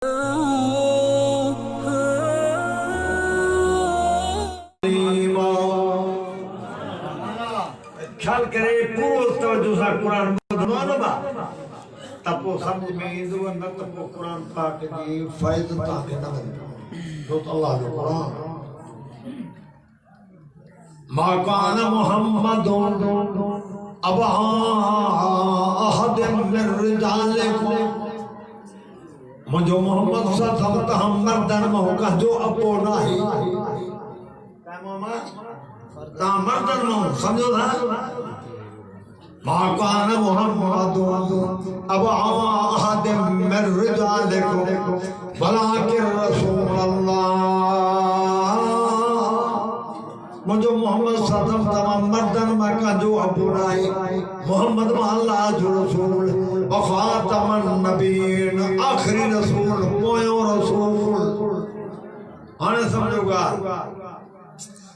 ख्याल करे पूरो तवज्जो सा कुरान ॿुधंदो बा तपो समझ में ईंदो न तपो कुरान पाक जी फ़ाइद तव्हांखे न मिलंदो छो त अल्लाह जो कुरान मा कान मुहम्मदुन अबा अहदिन मिन रिजालिकुम मुंहिंजो मोहम्मद सल्लल्लाहु अलैहि वसल्लम मर्दन में कंहिंजो अबो नाहे ता मर्दन में समझो था मा कान मुहम्मदुन अबा अहदिन मिन रिजालिकुम वलाकिन रसूलल्लाह मुझो मोहम्मद सल्लल्लाहु अलैहि वसल्लम मर्दन में कंहिंजो अबो नाहे मोहम्मद अल्लाह जो रसूल व खातमन नबीन आखिरी रसूल पोयो रसूल हाणे समझोगा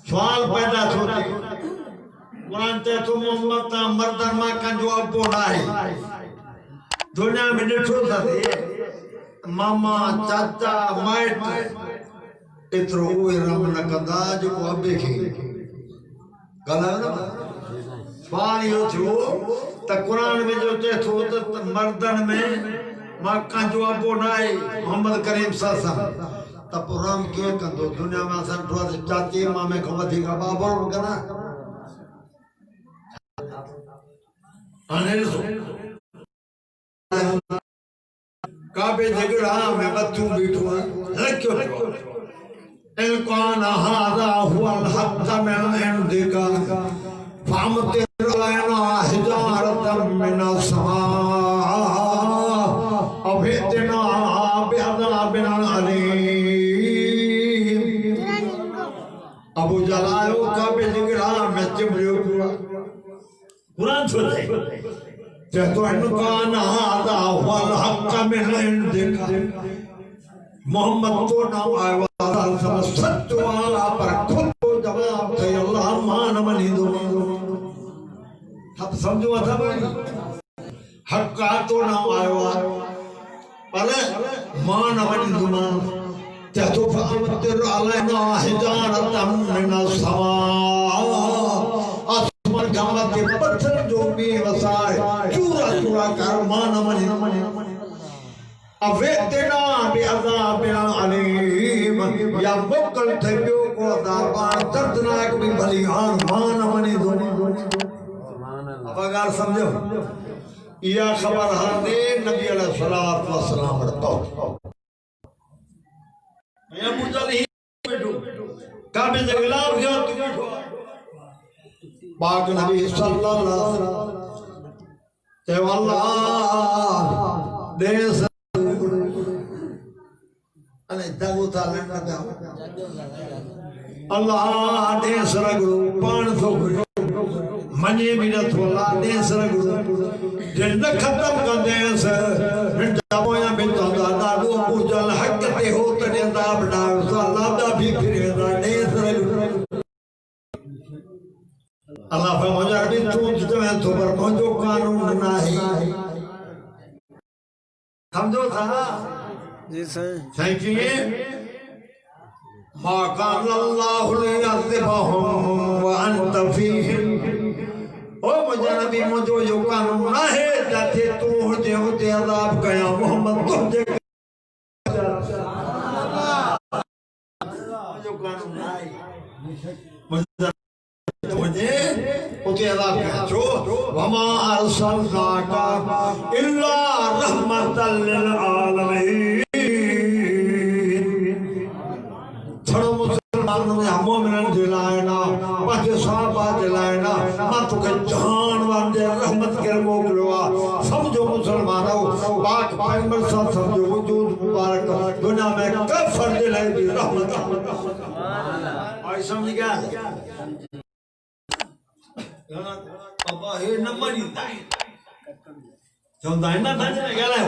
सवाल पैदा थो थिए कुरान चए थो मोहम्मद मर्दन में कंहिंजो अबो नाहे दुनिया में ॾिठो था मामा चाचा माइट एतिरो उहे रम न कंदा जेको अबे खे ॻाल्हायो न सवाल इहो थियो त क़ुरान में जो चए थो त मर्दन में मां कंहिंजो अबो नाहे मोहम्मद करीम सल्लल्लाहु त पोइ रम कीअं कंदो दुनिया में असां ॾिठो आहे चाचे मामे खां वधीक बाबो कंदा हाणे ॾिसो काबे जगड़ा में बच्चों बीठो है क्यों इल्कान हादा हुवल हक़ में इंदिका फामतिर लना हिजारतम मिन समा अभितना बिअज़ाबिन अलीम अबू जलायो काबे जगड़ा में चिमड़ियो कुरान छोड़े तो इनकान हादा हुवल हक़ में इंदिका मोहम्मद को नाम आया सच्चो वाला पर खुद को जवाब थे अल्लाह मान मनी दो सब समझो था भाई हक्का तो नाम आया पर मान मनी दो ते तो फअमतिर अलैना हिजारतम मिन समा आसमान गमा के पत्थर जो भी वसाए चूरा चूरा कर मान मनी अवेतना बिअज़ाबिन अलीम या मोकल थे पियो को अज़ाब दर्दनाक भी भली हां मान मनी दो अब अगर समझो या खबर हादे नबी अलैहिस्सलातु वस्सलाम रतो या मुजल ही बैठो काबे जगलाव गयो तू बैठो पाक नबी सल्लल्लाहु अलैहि वसल्लम ते अल्लाह देश अने दगो था लंडा अल्लाह दे सरगुरु पान थो मने भी न थो अल्लाह दे सरगुरु जिन खत्म कर दे सर मिंटा मोया बिंदा दादू पूजल हक ते हो तने दा बड़ा अल्लाह दा भी फिरे दा दे सरगुरु अल्लाह फरमाया भी तू जो है तो पर मुझो कानून नाही समझो था जी सही किए मा कान अल्लाहु लियज़िबहुम व अंत फीहिम ओ मुझे नबी मुझो जो कानून नाहे जाते तू हुजे हुते अज़ाब कया मोहम्मद तुझे जो कानून नाहे मुझे उते अज़ाब कया छो वमा अरसलनाका इल्ला रहमतल लिल आलमीन मोमिनन दिलायना बाकी साहबा दिलायना मां तुके जानवर दे रहमत के मोकलवा समझो मुसलमानो पाक पैगंबर साहब समझो वजूद मुबारक दुनिया में काफर दिलाई दी रहमत आई समझ गया बाबा हे न मरीदा चंदा ना था गला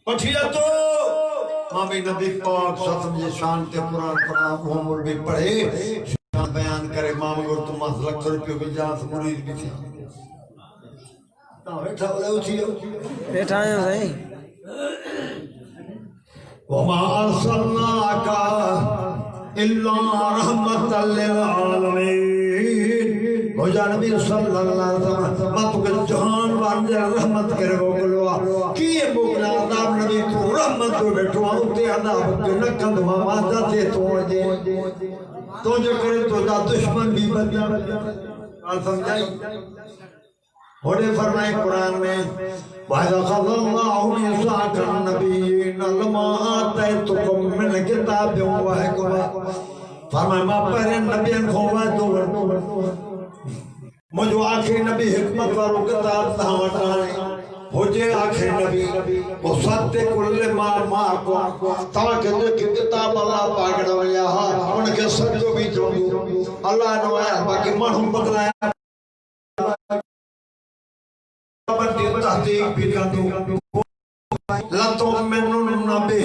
पठिया तो मामी नबी पाक सतम जे शान ते कुरान मोहम्मद भी पढ़े शान बयान करे माम गुर तुम लाख रुपए भी जात मुरीद भी थी ता बैठा उठी बैठा है सही वमा अर्सलनाका इल्ला रहमतल लिल आलमीन। मुझा नबी सल्लल्लाहु अलैहि वसल्लम मत के जहान वाले रहमत करे बोलवा की मोगला आदाब नबी तू रहमत तो बैठो उते आदाब के न कंदवा वादा से तो जे तो जो करे तो दा दुश्मन भी बन जा समझाई। होने फरमाए कुरान में वादा सल्लल्लाहु मिसाकन नबीन लमा आतैतुकुम मिन किताबिन व हिकमा। फरमाए मां पहले नबियन को वादो मुझो आखिरी नबी हिकमत वारो किताब ता वटाने होजे आखिरी नबी मुसद्दिकुल मा को ता के किताब अल्लाह पाक ने वया हा उन के सजो भी जो अल्लाह ने आया बाकी मानू बदलाया बंदी तहदीक भी कर दो लतो मिनुन नबी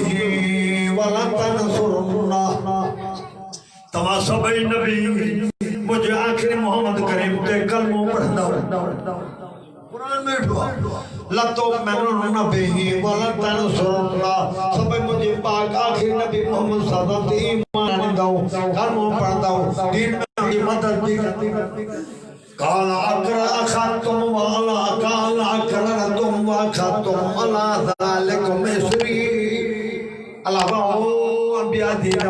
वला तनसुरना। तमा सबै नबी मुझे आखिरी मोहम्मद करीम ते कलमो पढ़दा कुरान में दुआ लतो मिनुन नबी वला तनसुरना। सबै मुझे पाक आखिरी नबी मोहम्मद सल्लल्लाहु अलैहि वसल्लम ईमान दाओ कलमो पढ़दा दीन में मदद भी करती। काला अकरा अखातुम वाला काला अकरा तुम वाखातुम अला ज़ालिकुम मिस्री। अल्लाह ओ अंबिया दीन ओ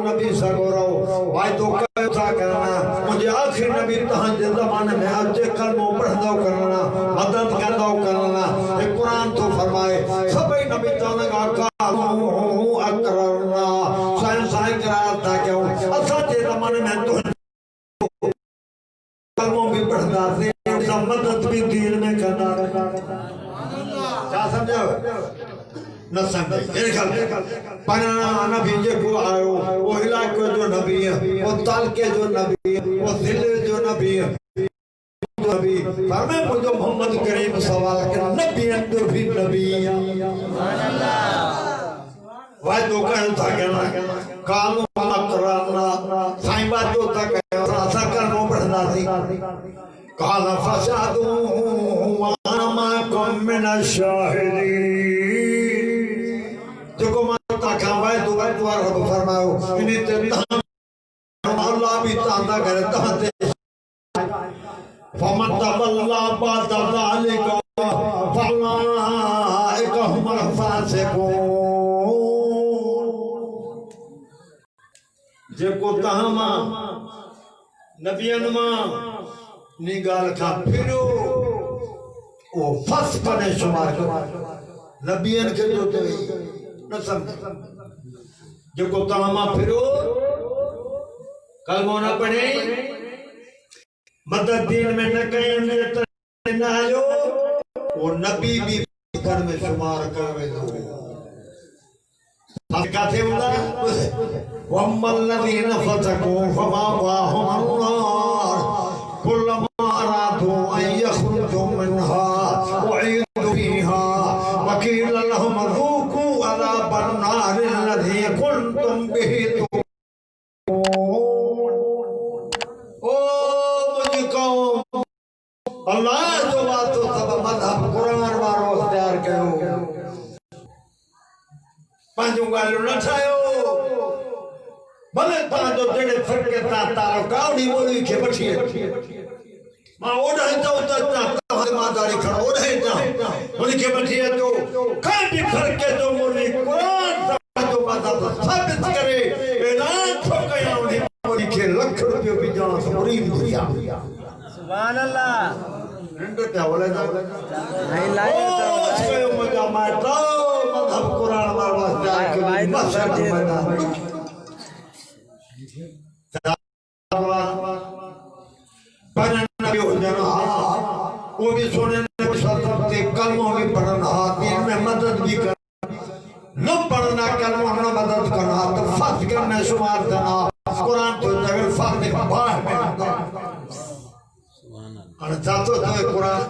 नबी सगोरो वाई तो कैसा करना मुझे आखिर नबी तहां जे ज़माने में अचे कलमो पढ़दो करना मदद करदो करना। ये कुरान तो फरमाए सबै नबी ताने का अकरना साईं साईं करार था क्यों असा जे ज़माने में तो भी पढ़ना से मदद भी दीन में करना। क्या समझा न समझे मेरे ख्याल पढ़ना नबी जे को आयो वो इलाके जो नबी है वो ताल के जो नबी है वो दिल जो नबी है नबी फरमाए मुझे मोहम्मद करीम सवाल के नबी अंदर भी नबी सुभान अल्लाह वाह तो कहन था कहना कालो अकराना साईं बात जो था कहना ऐसा करनो पड़ना थी। काला फसादू वामा कम मिन शाहिदीन जो को माता खावे दुआ दुआ रब फरमाओ इन्हीं ते अल्लाह भी तांदा करे ताते फमन तवल्ला बाद ज़ालिका फलाइका हुमुल फासिकून। जेको तहां नबियन मां निगाल का फिरो ओ फस पने शुमार नबियन के जो ते न समझ जेको तहां मां फिरो कलमो न पढ़े मदद दीन में न कहीं न आयो वो नबी भी घर में शुमार करवे दो काथे हुंदा वम्मल्लज़ीना फतकू फमा वाहुम अन्नार कुल्लमा अरादू अन यखरुजू मिन्हा उईदू फीहा वकील लहुम ज़ूकू अज़ाबन नारिल्लज़ी कुंतुम बिही ओ मुझे कौम अल्लाह जो बात तो सब मज़हब कुरान वारो इख्तियार कयो पंजू गालू न ठायो भले ता जो जेड़े फरके ता तारो कावड़ी बोली के बठिए मां ओडा तो ता मादारी खड़ो ओडा बोली के बठिए तो काटी फरके जो बोली कुरान जो बात साबित करे ऐलान तो कया बोली के लाख रुपए भी जान पूरी दुनिया सुभान अल्लाह रंडो क्या बोले ना नहीं लाए तो कयो मजा मारता मजहब कुरान वाला वास्ते के मशहद मैदान पढ़ना भी हो जाना वो भी सुने सकते कलमों भी पढ़ना दीन में मदद भी कर न पढ़ना कलमों में मदद करना तो फर्ज करने शुमार देना कुरान तो जगह फर्ज बाहर में और जातो तो कुरान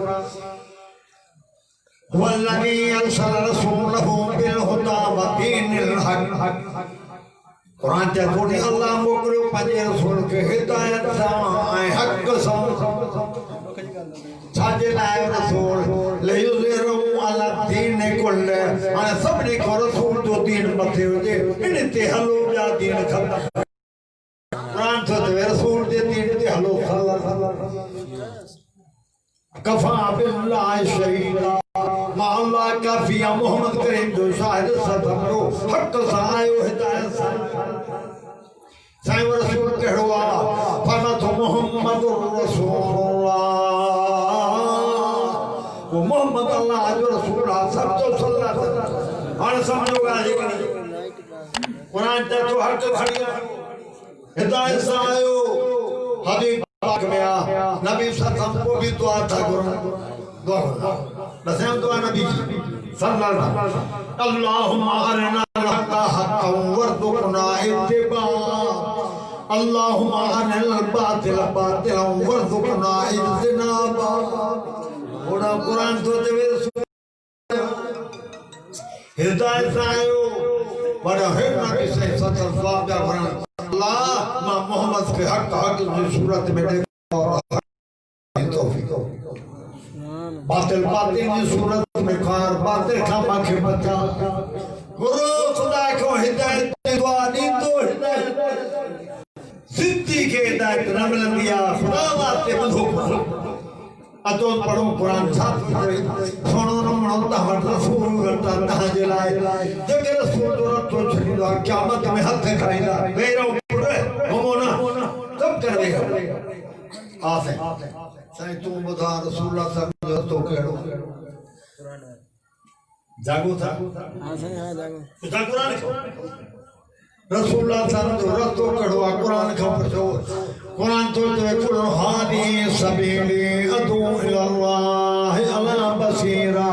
वल्लज़ी अरसल रसूलहु बिल हुदा व दीनिल हक कुरान ते कोनी अल्लाह मोकलियो पंजे रसूल के हिदायत सां हक सां छाजे लाए रसूल लयुज़िरहु अला दीन कुल हाणे सभिनी खां रसूल जो दीन मथे हुजे इन ते हलो ॿिया दीन ख़तम क़ुरान थो चवे रसूल जे दीन ते हलो कफ़ा बिल्लाहि शहीदा मां अल्लाह काफ़िया मोहम्मद करीम जो शाहिद सदमरो हक़ सां आयो हिदायत सां साईं रसूल कहिड़ो आहे फरमातो मोहम्मद रसूलुल्लाह वो मोहम्मद अल्लाह जो रसूल आहे सचो सल्लल्लाहु अलैहि वसल्लम हाणे सम्झो ॻाल्हि क़ुरान ते तो हक़ खणी हिदायत सां आयो हबीब पाक में नबी सल्लल्लाहु को भी दुआ था दुआ बस हम दुआ नबी सल्लल्लाहु अल्लाहुम्मा अरिना हक़्क़ा हक़्क़न वरज़ुक़ना इत्तिबा अल्लाहुम्मा अरिना बातिला बातिलन वरज़ुक़ना इज्तिनाबा ओड़ा कुरान तो चवे हिदायत आयो बड़ा है नबी से सत्तर सवाब का कुरान अल्लाह मां मोहम्मद के हक की सूरत में देखो तौफीक बातिल बातिल की सूरत में कार बातिल का माखे बचा गुरु खुदा को हिदायत दुआ दी तो हिदायत सिद्धी के हिदायत न मिलंदिया खुदा वास्ते बंधो अतो पढ़ो कुरान साथ सुनो न मनो तहमत रसूल करता तहां जे लाए जेके रसूल जो रतो छडींदा क़यामत में हथ खणाईंदा वेरो होमो ना सब करवेगा आसे साईं तू बुधा रसूल सब जो तो केड़ो जागो था हां साईं हां जागो बुधा कुरान रसूल सब जो रतो केड़ो कुरान का पढ़ो कुरान तो कुल हादी सबीली अदू इल्लाह अला बसीरा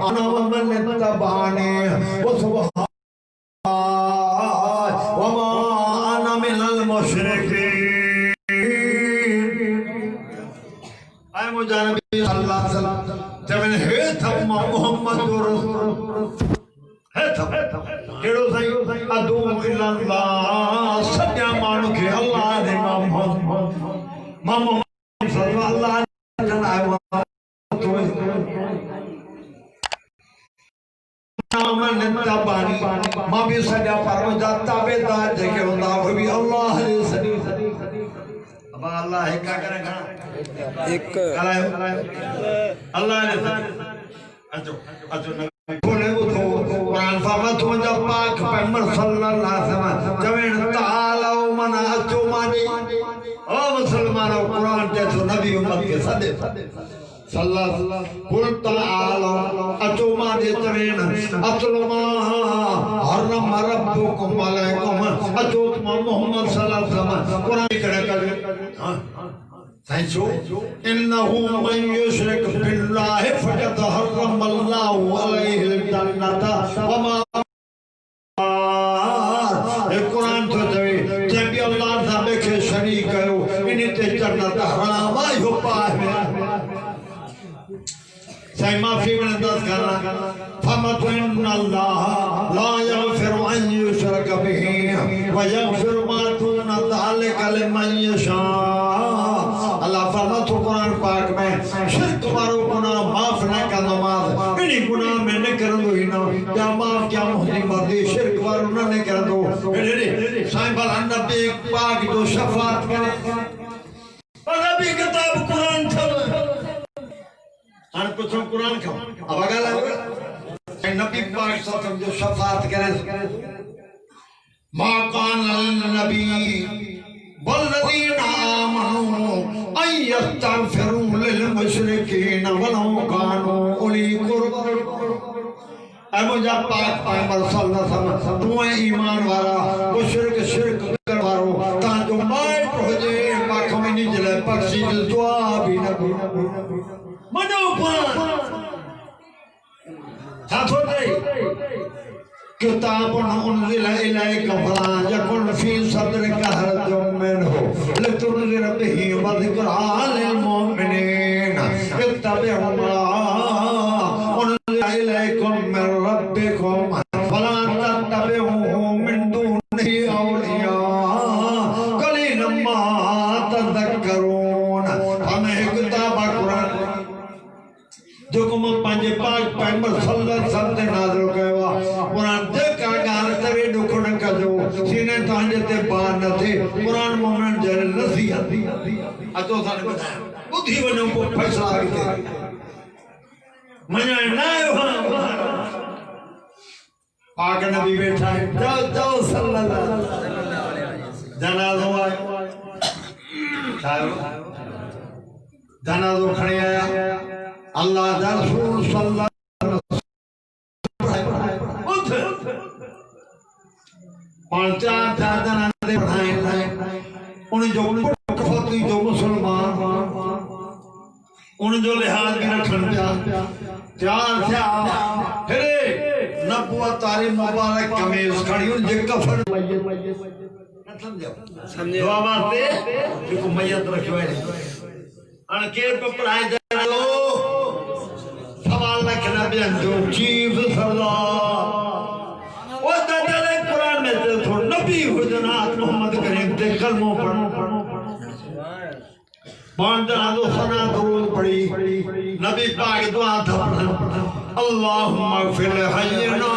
अना वमन तबानी व सुबहान व मा अना मिनल मुशरिकीन आय मुझे नबी सल्लल्लाहु अलैहि वसल्लम जब हे थम मोहम्मद रसूल है थम केड़ो सही अदू इल्लाह सत्या मानु के अल्लाह ने मोहम्मद सल्लल्लाहु अलैहि वसल्लम मां भी सजा परमजा ताबेदार जेके हुंदा वो भी अल्लाह रे सदी अब अल्लाह है का करे घणा एक अल्लाह ने अचो अचो कोने उठो कुरान फरमातो मुंजा पाक पैगंबर सल्लल्लाहु अलैहि वसल्लम जवेन तालो मना अचो मानी ओ मुसलमानो कुरान ते तो नबी उम्मत के सदे सल्लल्लाहु कुल तालो अचो मानी जवेन अतलमा हरम रब्बुकुम अलैकुम अचो मोहम्मद सल्लल्लाहु अलैहि वसल्लम कुरान करे करे हां साइंसो इन्नहु मन युशरिक बिल्लाहि फक़द हर्रमल्लाहु अलैहिल जन्नता व मा कुरान तो चवे जब भी अल्लाह साहब के शरीक कयो इन ते जन्नत हराम आयो पाए साईं माफी में दस करना फमतु इन्नल्लाह ला यगफिरु अन युशरक बिही व यगफिरु मा दून ज़ालिका लिमन यशा अल्लाह फरमातो कुरान पाक में शिरक वारो गुनाह माफ न कंदो मां इनी गुनाह में न करंदो ही ना या माफ क्या मुझी मर्जी शिरक वारो न करंदो एडे साईं भला नबी पाक जो शफाअत करे पर नबी किताब कुरान छल अन पुछो कुरान का अब गला साईं नबी पाक सल्लल्लाहु जो शफाअत करे मा कान नबी वल्लज़ीना आमनू अन यस्तगफिरू लिल मुशरिकीन वलौ कानू उली कुर्बा ऐ मुझा पाक पैगंबर सल्लल्लाहु अलैहि वसल्लम तू ईमान वाला मुशरिक शिरक कर वारो ता जो माइट हो जे पाक में निजले पक्षी दुआ भी न मनो कुरान साथो दे किताब उन्जिल इलैका फला यकुन फी सदरिका हरजुम मिनहु लितुनज़िर बिही व ज़िक्रा लिल मुमिनीन इत्तबिउ मा उन्जिल इलैकुम मिन रब्बिकुम फला तत्तबिउ मिन दूनिही औलिया कलीलन मा तज़क्करून हमें किताब कुरान जो को पंजे पाक पैगंबर सल्लल्लाहु अलैहि वसल्लम तांजे ते बार न थे कुरान मोमिन जरे नसीहत अतो साने बताया बुद्धि वनो को फैसला के मना ना पाक नबी बैठा है जाओ सल्लल्लाहु जनाज़ो आयो जनाज़ो खड़े आया अल्लाह दा रसूल सल्लल्लाहु पांचा जना दे पढ़ाए उन जो कफती जो मुसलमान उन जो लिहाज भी रखन चार फिर नबुवत तारी मुबारक कमीज खड़ी उन जे कफन समझो दुआ वास्ते जो मैयत रखो है अन के पे पढ़ाए जरो सवाल रखना बिन जो चीफ सरदार ओ दले कुरान में तो नबी हुजनात मोहम्मद करीम ते कलमों पढ़ो बांधना दो सना दुरूद पढ़ी नबी पाक दुआ था अल्लाहुम्मा फिल हयना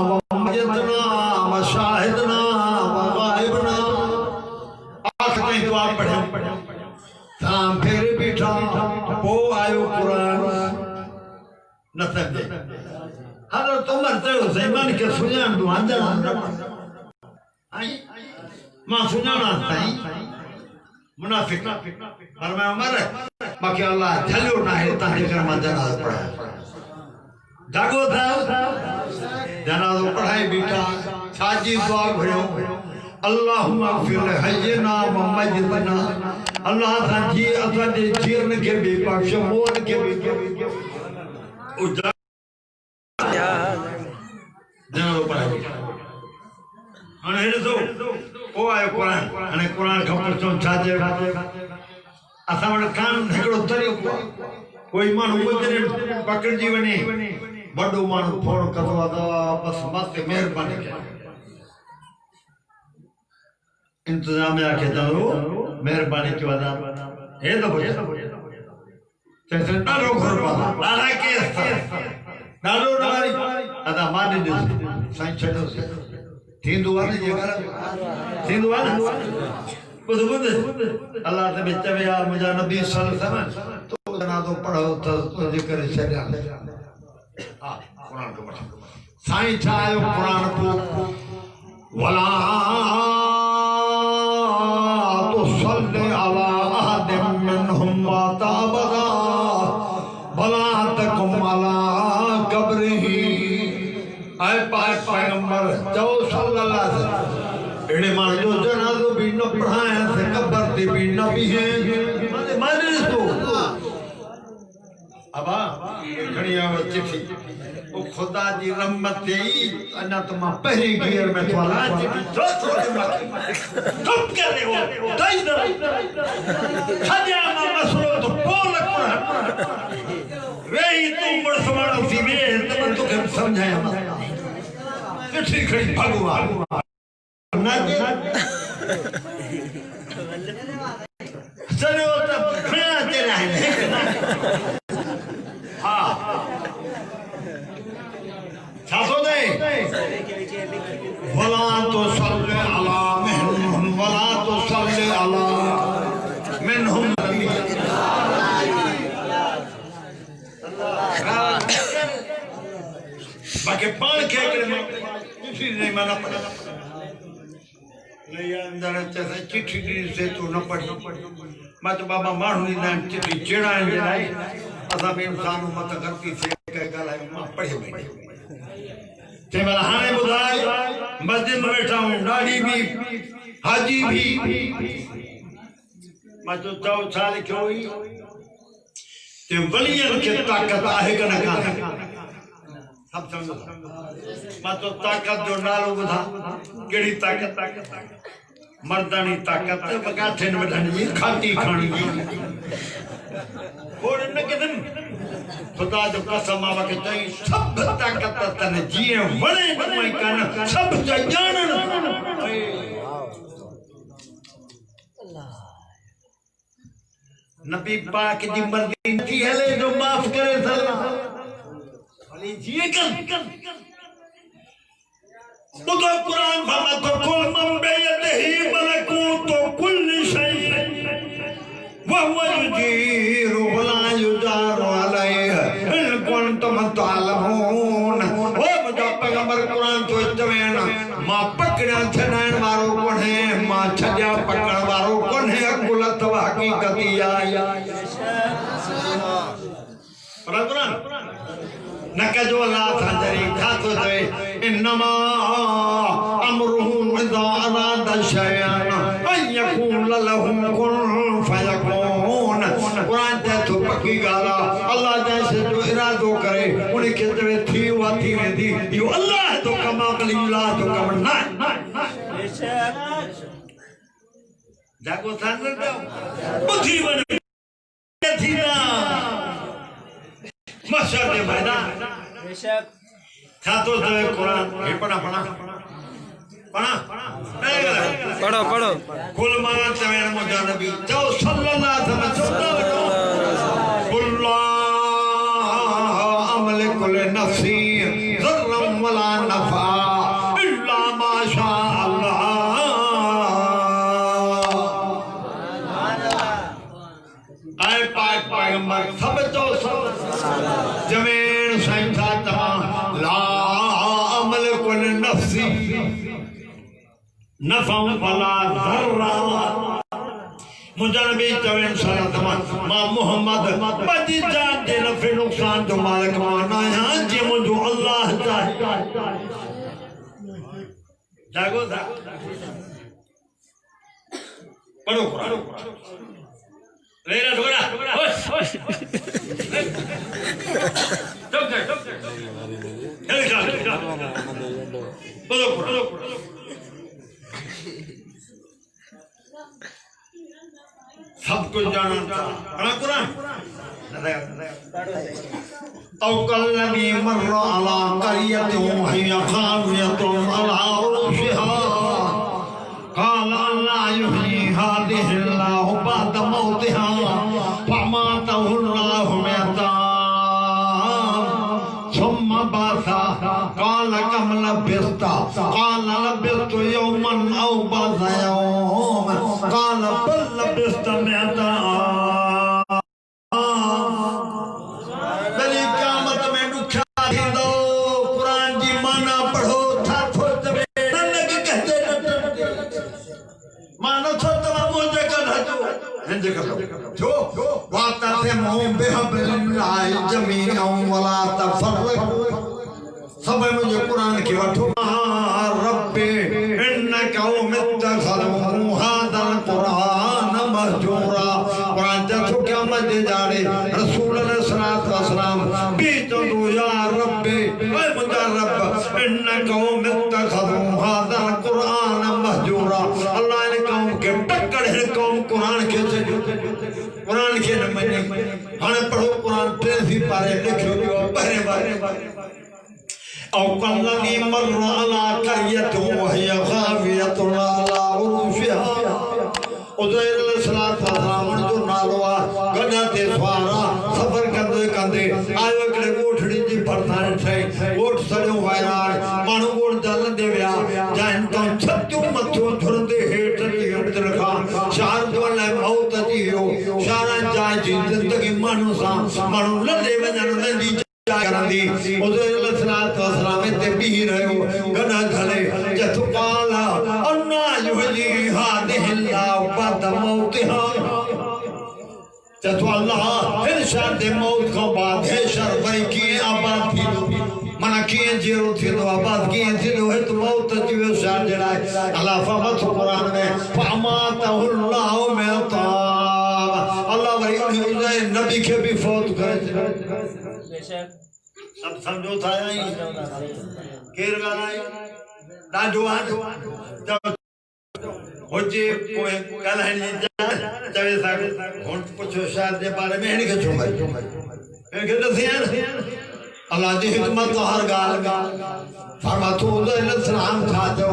व मयतना व शाहिदना व गायबना आखिरी दुआ पढ़ी शाम फिर बैठा वो आयो कुरान न समझे हज़रत उमर ते हुसैन के सुजान दुआंदा आई मां सुजाना ताई मुनाफिक पर मैं उमर बाकी अल्लाह झलो ना है ताहे कर जनाज़ पढ़ा जागो था जनाज़ पढ़ाई बेटा साजी दुआ भयो अल्लाहुम्मा फिल हयना व मयतना अल्लाह ता जी असा दे जीरन के बेबख्श मोर के ओ जनाज़ पढ़ाई अने तो ओ आयो कुरान अने कुरान खबर चो छाजे असा वण कान हिकड़ो तरीक़ो कोई माण्हू वजरे पकड़ जी वने वडो माण्हू फोन करो बस मस्त मेहरबानी कयो इंतजामिया के दरो मेहरबानी कयो अदा हे तो बोले जैसे डालो घर पाला डाला के डालो नारी अदा माने दे साईं छडो से थींदो वाले जगह थींदो वाले बुध अल्लाह ते बिच में यार मुजा नबी सल्लल्लाहु अलैहि वसल्लम तो जनाज़ो पढ़ो तो जिक्र छड्या हां कुरान को पढ़ो साईं छायो कुरान को वला तो सल्ले अला अहदिम मिनहुम माता बदा वला तकुम अला कब्रिही आए पाक पैगंबर जो सल्लल्लाहु अलैहि वसल्लम एड़े मान जो जनाज़ो भी न पढ़ाया से कब्र ते भी न भी है माने तो अबा खड़िया वो चिट्ठी ओ खुदा जी रहमत ही अन्ना तो मां पहली गियर में थोड़ा चिट्ठी चुप कर रहे हो दई दर खजा मा मसलो तो बोल कुरान वे ही तू बड़ समाड़ा सी वे तब तो के समझाया चिट्ठी खड़ी भगवान चलो तब खड़ा तेरा है हाँ छासो दे वला तो सल्ले अला मिनहुम वला तो सल्ले अला मिनहुम बाकी पान के किसी नहीं माना पड़ा नहीं अंदर जैसे चिट्ठी से तू न पढ़ मैं तो बाबा मानू ना चिट्ठी चेड़ा जराई असा में इंसान मत करती से कह गला मां पढ़े बैठे ते वाला हाने बुधाई मस्जिद में बैठा हूं दाढ़ी भी हाजी भी मैं तो चाव छा लिखो ही ते वलियन के ताकत आहे कना का सब समझो मैं तो ताकत जो नालो बुधा केड़ी ताकत मर्दानी ताकत बगाठे न वढणी खाटी खाणी और न किदन खुदा जो कसम आवा के तई सब ताकत तने जीए वणे कोई कन सब जानन नबी पाक जी मर्जी थी हले जो माफ करे सल्लल्लाहु अली जीए कर बुधो कुरान फरमा तो कुल मन बे पैगंबर कुरान तो चवेन मां पकड़न छनाण वारो कोन है मां छड्या पकड़ वारो कोन है अकुल तव हकीकती आई कुरान नका जो अल्लाह था जरी था तो दे इन्नमा अमरुहु इज़ा अरादा शयअन अन यकून लहु कुन फयकून कुरान ते तो पक्की गाला अल्लाह जैसे जो इरादो करे उन्हें के तवे थी वाती वेंदी यो अल्लाह तो कमा कलीला तो कम ना बेशक जागो थान दो बुद्धि बने थी ना मशर दे मैदान बेशक था तो दे कुरान ये पढ़ा पढ़ो कुल माना तवेन मुजा नबी जो सल्लल्लाहु अलैहि वसल्लम कुल्लाह अमल कुल नफ्सी ज़र्रम वला नफा इल्ला मा शा अल्लाह आए पाक पैगंबर सब तो जमीन संख्या तमाम ला अमल कुल नफ्सी नफा वला ज़र्रा मुझा नबी चवेन सलातमान मां मोहम्मद बदी जान दे नफे नुकसान जो मालिक माना है जे मुझो अल्लाह चाहे जागो पढ़ो कुरान लेना ढोरा होश चुप जा पढ़ो कुरान सब कुछ जानता पढ़ा कुरान तौकल्लबी मर्रा अला करियतुम हिया खावियतुम अला उरुशिहा قال لا يحيي هذه الله بعد موتها فأماته الله مئة ثم بعثه قال كم لبثت قال لبثت يوما أو بعض يوم قال بل لبثت 100 बली क़यामत में दुखा थींदो कुरान जी माना पढ़ो था थोत में ननक कहते मानो थोत मुझे कढो हिंजे कढो जो वाता से मोह बेहबलिल्लाह जमीअन वला तफरक सब मुझे कुरान की वठो रब्बे इन्नका उम्तखलू हादल कुरान महजूरा कुरान जथो क़यामत दे जाड़े रसूल अलैहिस्सलातु वस्सलाम बीतो या रब्बे ए मुझा रब इन्नका उम्तखलू हादल कुरान महजूरा अल्लाह ने कौम के टक्कर है कौम कुरान के न मने हाने पढ़ो कुरान तेजी पारे देखो पहरे बारे औ कल्लज़ी मर्रा अला करियतिन वहिय खावियतुन अला उरुशिहा उज़ैर अलैहिस्सलातु वस्सलाम जो नालो आ गड्डा ते सवारा सफर कंदे कंदे आयो हिकिड़े ॻोठड़ी जी भरसाण ठही ॻोठ सॼो वैरान माण्हू ॻोठ जल दे विया जंहिं तो छतियूं मथियो झुरंदे हेठि अची हिमत रखा शार जो लाइ मौत अची वियो शारनि जाए जी ज़िंदगी माण्हू सां माण्हू लॾे वञण नंढी करंदी उज़ैर अलैहिस्सलातु वस्सलाम ते बीह रहियो गॾा घले जथु काला अन्ना युहजी हादिहिल्लाह बाद मौतिहा जथु अल्लाह इरशाद मौत खां बाद है शर भई कीअं आबाद थींदो माना कीअं जीरो थींदो आबाद कीअं थींदो हिते मौत अची वियो शार जहिड़ा अल्लाह फरमातो क़ुरान में फअमातहुल्लाह मौता अल्लाह वरी उज़ैर नबी खे भी फौत करे सब समझो था यही केर गालाई डांडो जब होजे कोई गालानी चवे साहब हुन पुछो शायद जे बारे में इनके छुमर इनके दसियन अल्लाह जी हिकमत हर गाल फरमातो अलैहिस्सलाम था जो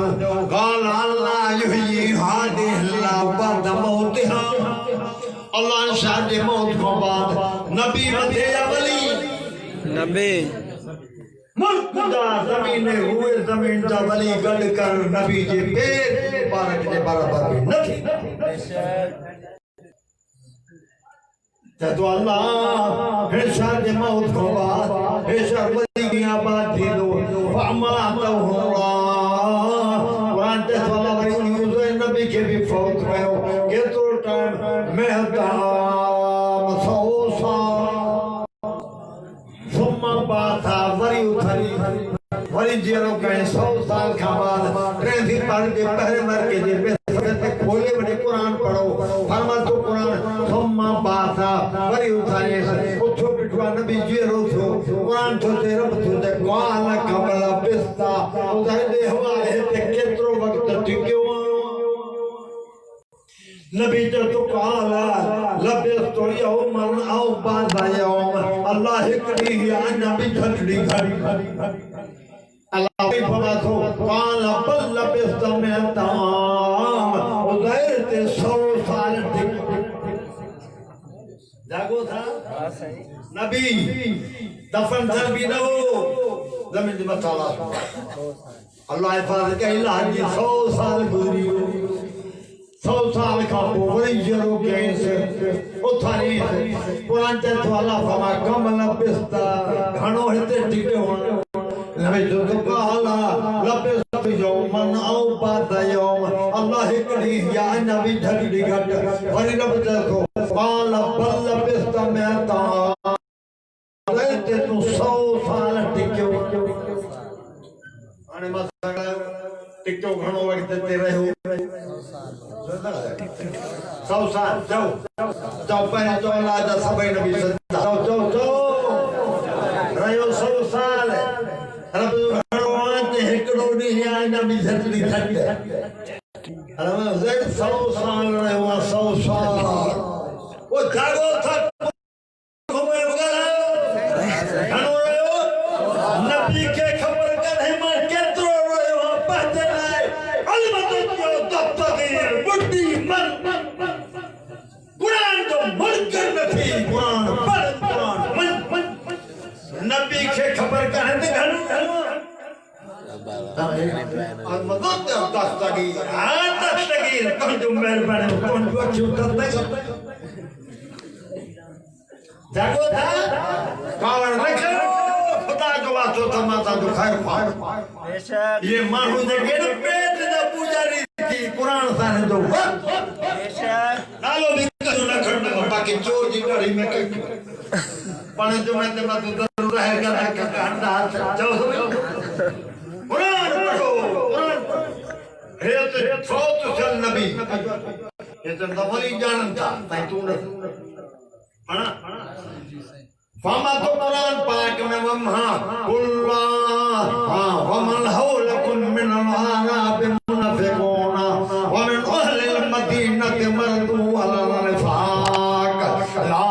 गाल अल्लाह युही हादिहिल्लाह बाद मौतिहा अल्लाह शाद मौत के बाद नबी मथे या वली नबी मुल्क दा जमीन हुए जमीन दा वली गड कर नबी जे पैर मुबारक जे बराबर भी नहीं तो अल्लाह हिशाद मौत के बाद हिशाद वली की आबाद थी दो अमातहुल्लाह कुरान ते वाला वरी न्यूज़ नबी के भी फौत कयो केतो टाइम मेहताब 100 साल सुम्मा बाथा वरी उथरी वरी जेरो कहे 100 साल का बाद ट्रेसी पढ़ के पहले मर के जे पे खोले बड़े कुरान पढ़ो फरमा तो कुरान सुम्मा बाथा वरी उथरी उठो बिठवा नबी जेरो थो कुरान तो ते रब तो ते काल कमला पिस्ता उधर दे हवाले ते केतरो वक्त टिक्यो नबी तो काला लबे तो यौमन औ बादा यौम अल्लाह कड़ी या नबी ठड़ी घड़ी अल्लाह भी फरमा तो काला बल लबे तो में ताम उधर ते 100 साल टिक जागो था नबी दफन था भी न हो जमीन में मसाला अल्लाह हिफाजत के इलाज 100 साल गुजरी 100 साल का वरी जरो कैसे उथारी कुरान ते वाला फमा कमल पिस्ता घणो हिते टिके हो नबी जो तो काला लपिस यौमन औ बाद यौम अल्लाह कड़ी या नबी ढगड़ी घट वरी रब देखो काला बल पिस्ता में ता रहते तू 100 साल टिके अने मसा टिको घणो वक्त ते रहो 100 साल जाओ पहले तो अल्लाह दा सबै नबी जाओ रहो 100 साल रब घणो आते हिकड़ो दी या नबी झटली घट रब 100 साल रहो 100 साल वो जागो था घुमे बगल घणो रहो नबी के खबर कर है मां केतरो रहो पहते लाए अलमत जो दफ्तर बुड्ढी मन कुरान तो मुनकर नहीं कुरान पढ़ कुरान मन नबी के खबर का है घणो अलमत जो दस्तगीर कौन जो मेहरबान कौन जो छूटता जागो था कावड़ रखो खुदा जो वातो तमाता जो खैर पाए ये मानू ने के पेट दा पुजारी थी कुरान साने जो नालो भी कछु न खड़ना बाकी चोर जी डरी में पानी जो मैं ते मत जरूर रहेगा का अंडा जाओ कुरान पढ़ो कुरान हे तो फौत चल नबी ये तो नबी जानता ताई तू न पढ़ा फमा तो कुरान पाक में वम्हा कुल्ला वमन हौलकुम मिन अल-आराब मुनाफिकूना वमिन अहलि अल-मदीनति मरदू अला निफाक ला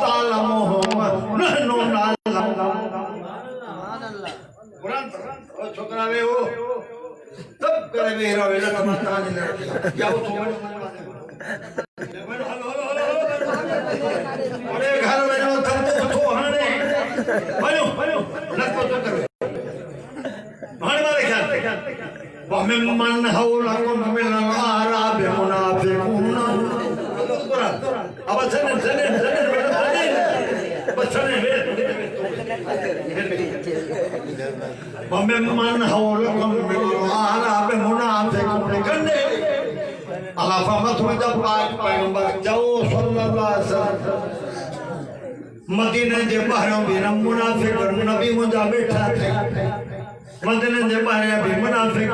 तालमुहुम नहनु नालम कुरान ओ छोकरा वे हो तब करे वे रवे लटमता ने क्या हो अरे घर में जो थक तो हाने बनो लटको तो कर हाने मारे ख्याल वमिम्मन हौलकुम मिन अल-आराब मुनाफिकून अब चले वमिम्मन हौलकुम मिन अल-आराब मुनाफिकून कन्ने अल्लाह फरमाता है जब पाक पैगंबर जाओ सल्लल्लाहु अलैहि वसल्लम मदीने जे बाहर भी मुनाफिक नबी मुजा बैठा थे मदीने जे बाहर भी मुनाफिक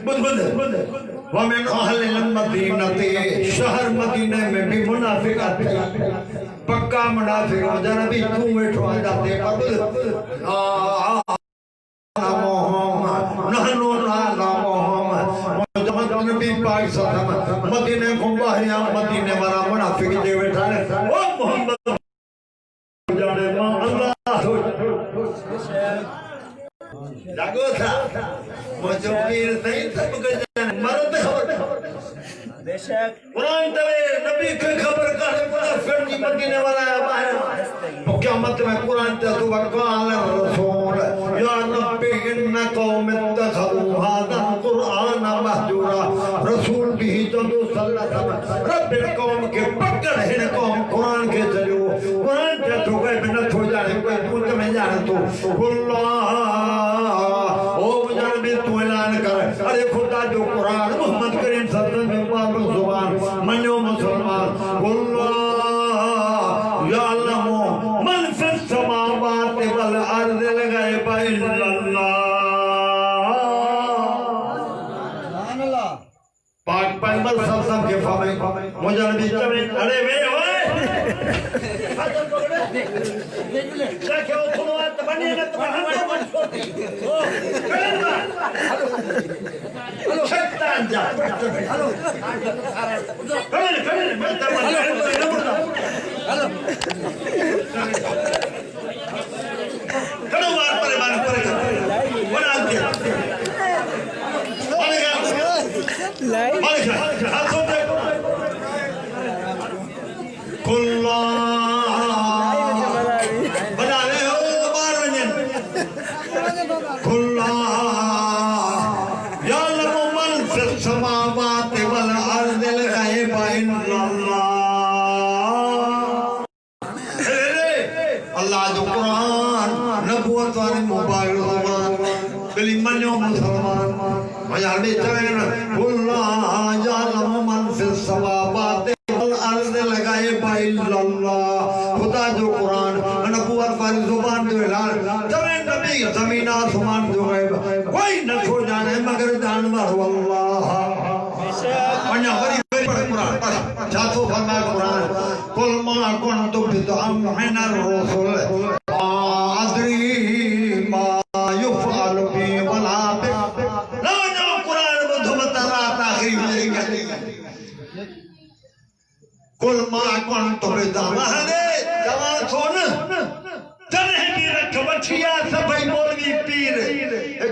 बुद वमिन अहल मदीनते शहर मदीने में भी मुनाफिक आते पक्का मुनाफिक हो जरा भी तू बैठो आ जाते नबी पाक सल्लल्लाहु मदीने घुमा है मदीने वाला मुनाफिक जे बैठा है ओ मोहम्मद जाने मां अल्लाह जागो था मुझे पीर नहीं सब गजन मरद खबर बेशक कुरान तले नबी के खबर का मुनाफिक की मदीने वाला बाहर तो क़यामत में कुरान ते तो वकाल रसूल या नबी इन कौम इत्तखज़ू हाज़ा कुरान महजूरा रसूल भी तो सल्लल्लाहु अलैहि वसल्लम रब कौम के पकड़ है कौम कुरान के चलो कुरान ते तो गए बिना थो जाने कोई पूछ में जाने तो अल्लाह पैगंबर सब के फमे मुझे बीच में अरे वे ओए क्या क्या सुनो तो बनी ना तो हम ओ हेलो शैतान जा हेलो हेलो मैं तो हेलो हेलो मार पर बना दिया लाइव हाथों पे कुल्ला बना रहे हो मार रंजन कुल्ला या लमो मन से समावात वल अर्द गायब इल्लल्लाह अल्लाह जो कुरान नबूवत वाले मुबारक कलिमनो मुसलमान मजा ले चले ना कुल्ला या लमो मन से समावात वल अर्द लगाए इल्लल्लाह खुदा जो कुरान नबूवत वाली जुबान जो ऐलान जमीन नबी जमीन आसमान जो है कोई न खो जाने मगर जानवर अल्लाह पढ़ना बड़ी पढ़ कुरान पढ़ जातो फरमाया कुरान कुल मा कुन्तु बिदअम मिनर रसूल अदरी मा युफअलु बि वला बि लो जो कुरान बुध बता आखिरी मिलेगा कुल मा कुन्तु बिदअम हदे जवान सुन जने भी रख बठिया सभई मौलवी पीर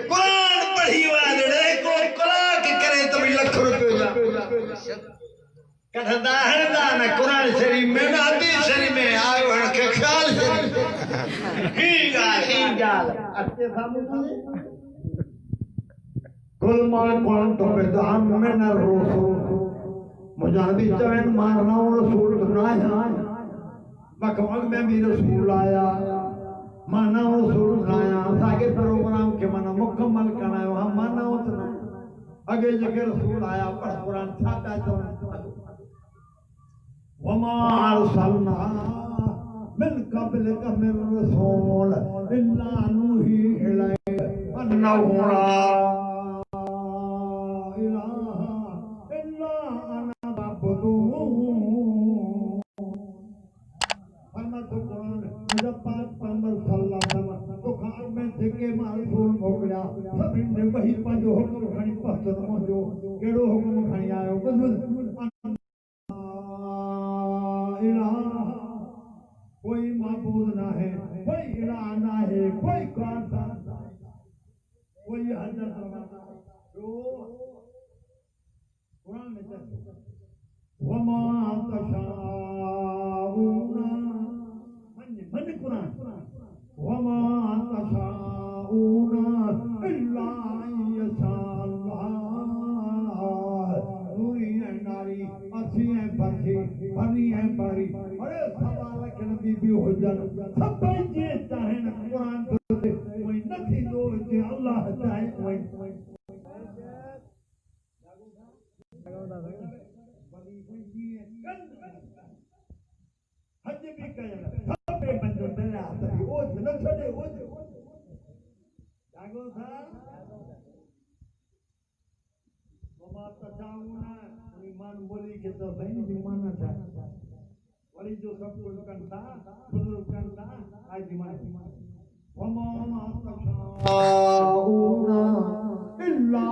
कुरान पढ़ी वाले को कुरान के करे तो भी लाख रुपया कहता है ना कुरान शरीफ में ना हदीस शरीफ में आयो है के ख्याल शरीफ ही गाल अच्छे सामने कुल मा कुन्तु बिदअम मिनर रसूल मुजाहिद चवन मारना रसूल बनाया मकमल में भी रसूल आया माना रसूल आया आगे प्रोग्राम के मना मुकम्मल करना है हम माना उतना आगे जगह रसूल आया पढ़ कुरान छाता तो वमा अरसलना मिन क़ब्लिक मिन रसूल इल्ला नूही इलैहि अन्नहु ला इलाहा इल्ला अना फअबुदून फरमाते कुरान जब पाक पैगंबर सल्लल्लाहु अलैहि वसल्लम तो खार में जेके मासूम मोकलिया सभी ने वही पंहिंजो हुक्म खणी पहुचो मुंहिंजो कहिड़ो हुक्म खणी आयो कोई माबूद ना है कोई इलाह ना है कोई कारदार ना है कोई हजरत जो कुरान में कहते वमा तशाऊना मन कुरान वमा तशाऊना इल्ला यशाअल्लाह नूरी है नारी अच्छी है बच्ची बनी है बड़ी अरे सवाल के नबी भी हो जान सब जे चाहे न कुरान तो कोई नहीं दो जे अल्लाह चाहे कोई हज भी कया सब पे बंदो तेरा तरी ओ न छड़े ओ जागो था वमा तशाऊना ईमान बोली के तो सही ईमान था वली जो सब कुछ करता बुजुर्ग करता आज ईमान वमा तशाऊना इल्ला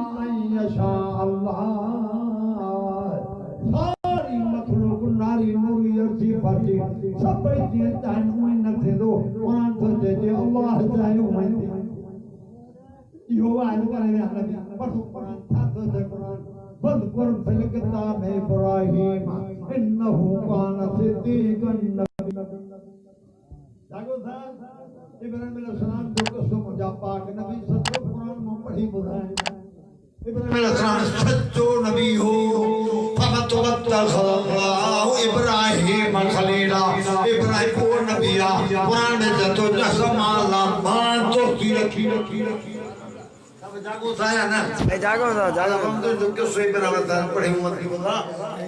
यशा अल्लाह सारी मखलूक नारी नूरी अर्जी फर्जी सब जे चाहे कोई न थे दो कुरान तो जे अल्लाह चाहे मैं यो आज करे नबी पढ़ो कुरान था तो जे कुरान वज़कुर फिल किताब इब्राहीम इन्नहु कान सिद्दीक़न नबिय्या जागो था इब्राहीम अलैहिस्सलाम जो कसम जा पाक नबी सच्चो कुरान में पढ़ी बुधाए इब्राहीम अलैहिस्सलाम सच्चो नबी हो फतवत्तखल्लाहु इब्राहीम खलीला इब्राहीम को नबिया कुरान में जतो जसमाला मान तो की रखी जागो था ना जागो हम तो जो के सोई बराबर था पढ़े उम्मत की बता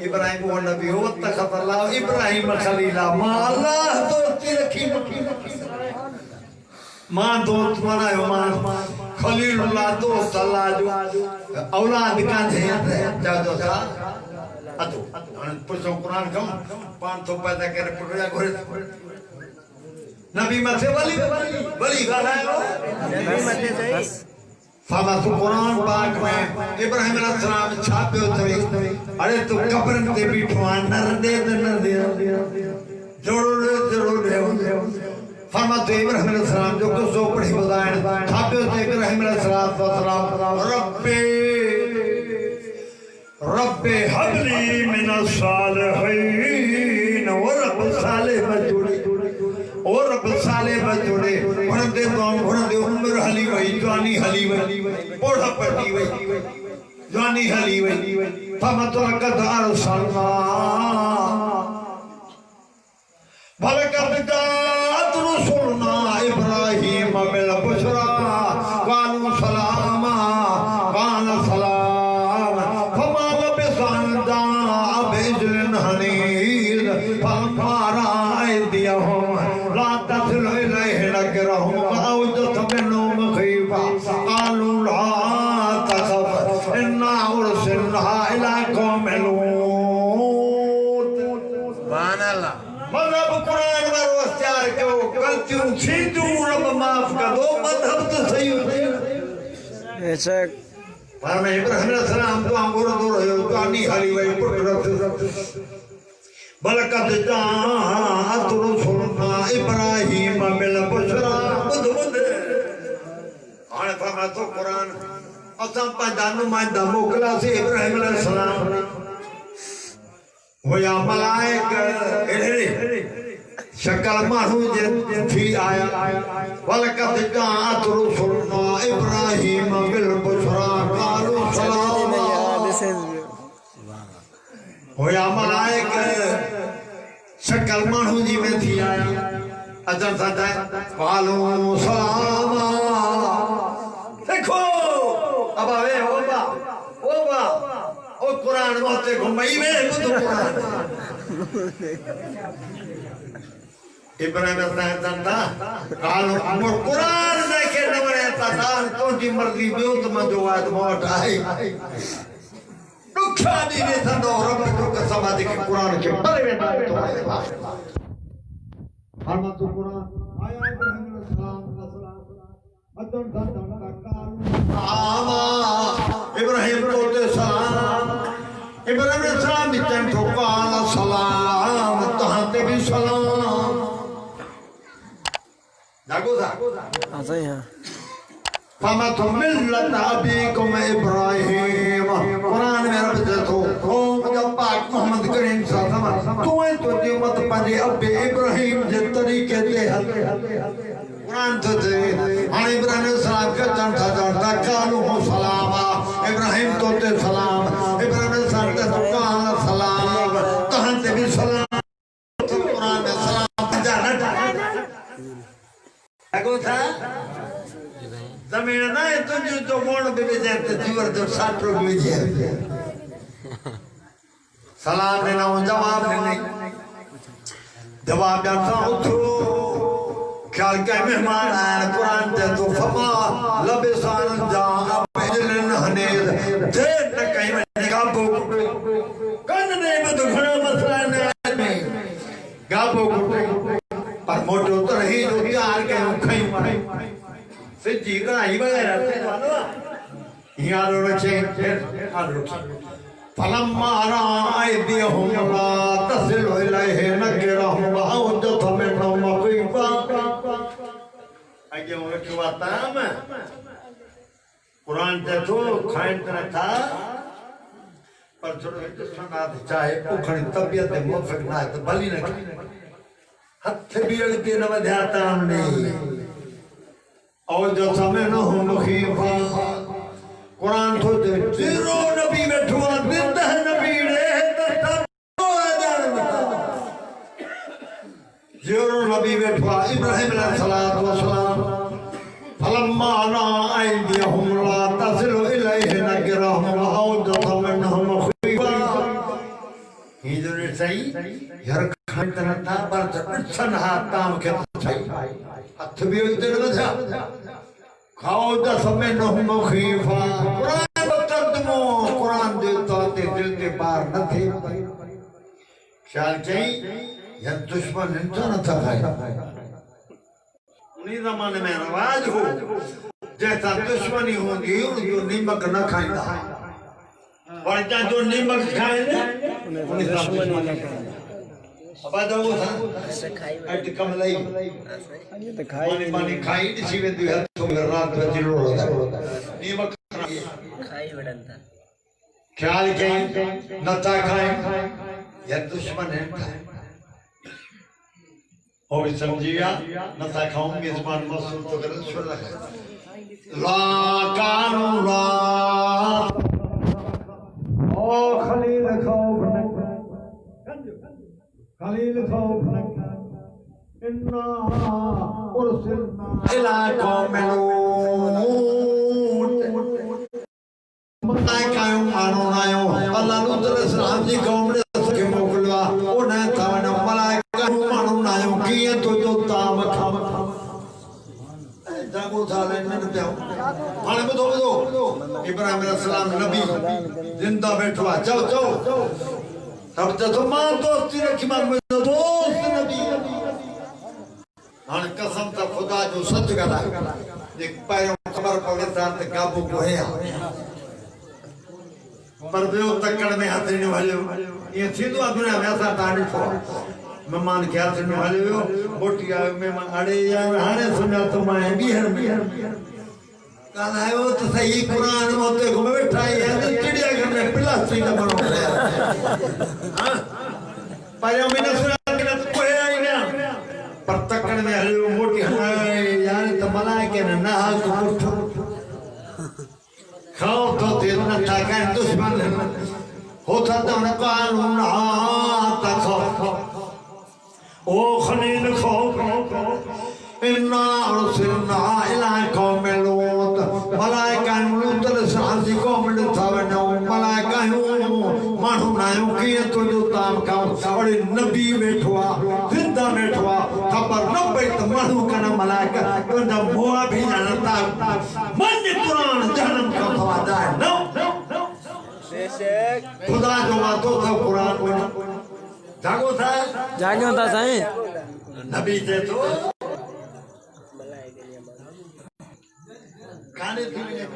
इब्राहीम को नबी हो तखल्लाहु इब्राहीम खलीला मा अल्लाह दोस्ती रखी मां दोस्त बनायो मां खलीलुल्लाह दोस्त अल्लाह जो औलाद का थे जागो था अतो पुछो कुरान कम 500 पैदा करे पकड़ा घोड़े नबी मथे वली गालायो नबी मथे सही फामासु कुरान पाक में इब्राहिम अलैहिस्सलाम छापियो थई अरे तू कब्रन ते बीठो नर दे जोड़ो फरमाते इब्राहिम अलैहिस्सलाम जो कुछ पढ़ी बुधायण छापियो ते इब्राहिम अलैहिस्सलाम रब्बे हबली मिनस सालिहीन और रब सालिह बजुड़े और रब सालिह बजुड़े उनदे उम्र हली वई जवानी हली वई पोढ़ा पटी वई जवानी हली वई फमतो लकद अरसलना भलकद जात रसूलना इब्राहीम बिल बुशरा कालू सलामा कान सलाम फमा लबिसन जा बिजलन हनीर फलमा रायदियहुम ला तस्लु इलैहि नकरहुम औजत मिनहुम खीफा कालू ला तखफ इन्ना उरसिलना इला कौमिन लूत सुभान अल्लाह मज़हब कुरान में रोस्यार क्यों गलतियों छींदू रब माफ कर दो मज़हब तो सही हो ऐसा पर मैं इब्राहिम अलैहिस्सलाम तो अंगूर दूर हो जानी हली वही पुरख बलकत जात रसूलना इब्राहीम बिल बुशरा बुध हाणे फरमा तो कुरान असां पंहिंजा नुमाइंदा मोकिला से इब्राहिम अलैहिस्सलाम होया मलाइक शक्ल मानू जे थी आया वलकद जात रसूलना इब्राहीम बिल बुशरा कालू सलाम होया मलाइक शक्ल मानू जी में थी आया अजर सदा कालू सलाम देखो अब आवे ओबा ओ कुरान मोते घुमई में तो कुरान इब्राहिम अलैहिस्सलाम कालो अमर कुरान देखे नवरे ता तो जी मर्जी बियो तो मजो आत मोट आई दुखा दी ने थंदो रब तो कसमा दे कुरान के परे में तो फरमा तो कुरान आया इब्राहिम अलैहिस्सलाम अदन धंधा कालू आमा इब्राहिम को ते सलाम इब्राहिम अलैहिस्सलाम बिचन ठोका सलाम तहाते भी सलाम जागो था सही है फमत मिल्लत अबीकुम इब्राहिम कुरान में रब देखो ओ जब पाक मोहम्मद करीम सल्लल्लाहु अलैहि वसल्लम तो जी मत पंजे अबे इब्राहिम जे तरीके ते कुरान तो जे हां इब्राहिम अलैहिस्सलाम के चंथा कालू सलामा इब्राहिम तो ते सलाम इब्राहिम अलैहिस्सलाम ते सलाम तहाते भी सलाम कुरान में सलाम जाना जागो था जमीन ना है तुझे तो मोड़ पे जाते जीवर तो 60 रुपए में जाते सलाम देना हो जवाब नहीं जवाब जाता उठो ख्याल का मेहमान आया कुरान दे तो फमा लबिसान जा बिजलन हनीर दे न कहीं में गाबो कन ने बद घणा मसला ने गाबो पर मोटो तो रही जो यार के खई से जीगा ही वगैरह से मानो यार रचे आरो फलम्मा रायदियहुम ला तसिलु इलैहि नकरहुम औजत मिनहुम खीफा आगे वो रखवाता मैं कुरान ते तो खाइन तरह था पर जो ठंडा चाहे उखड़ी तबीयत मुफक ना तो भली न हथ बियल के न वधाता हमने और जो समय न हो मुखीफा कुरान तो जीरो नबी बैठो दिन नबी रे तो आजान जीरो नबी बैठो इब्राहिम अलैहिस्सलाम फलम्मा रायदियहुम ला तसिलु इलैहि नकरहुम औजत मिनहुम खीफा हिजर सही यार खान तरता पर चन हाथ ताम के सही हथ भी उधर न था खाओ द समय न खीफा कुरान तर्जुमो कुरान दे तो दिल के पार न थे ख्याल कहीं या दुश्मन इंसान था उन्हीं जमाने में रवाज हो जैसा दुश्मनी होगी जो नीमक न खाएगा और जो नीमक खाएंगे उन्हें दुश्मनी न खाएंगे अब जाओ सर अट कमलाई ये तो खाई पानी खाई इसी में दिया तो रात में चिल्लो होता नीमक खाई बड़ंता ख्याल कहीं नता खाएं या दुश्मन है हो भी समझिया नता खाऊं मेजबान मसूद तो कर सुन रहा ला कानू ला ओ खलील खौफ खलील खौफ इन्ना उरसिलना इला कौमिन मनाए कायम मानो नायो अल्लाह नु तेरे सलाम जी कौम ने के मोकलवा ओ ना थावन मलाइका नु मानो नायो किए तो जो ताम खाम जागो थाले न जाओ हाने बदो इब्राहिम अलैहि सलाम नबी जिंदा बैठवा जाओ जाओ तब तो मां दोस्ती रखी मां दोस्त नबी हाने कसम ता खुदा जो सच गला एक पैरों खबर पड़े तात काबू को है पर बेओ तकड़ में हाथ नहीं वाले ये सीधो दुनिया में ऐसा ताड़ी छो मेहमान क्या सुनने वाले हो बोटिया में अड़े यार हाने सुना तो मैं बिहार में कल है वो तो सही कुरान होते को बैठा है चिड़िया घर में प्लास्टिक का बनो हां पर मैं न सुना कि कोई आई ना पर तकड़ में हले मोटी यार तो मलाइके ना हाल को उठो खाओ तो तेरे न ताकत दुश्मन होता तो न कानून आता खो ओ खलील खौफ इन्ना उरसिलना इला कौमिन लूत मलाइका लूत साजी कौम ने थावन मलाइका मानू नायो किए तो जो ताम खाओ और नबी बैठवा जिंदा बैठवा खबर न पे तो मानू कना मलाइका तो न मोआ भी जानता मन कुरान जन्म का वादा है नो खुदा जो बातों था कुरान में जागो था साईं नबी थे तो खाने पीने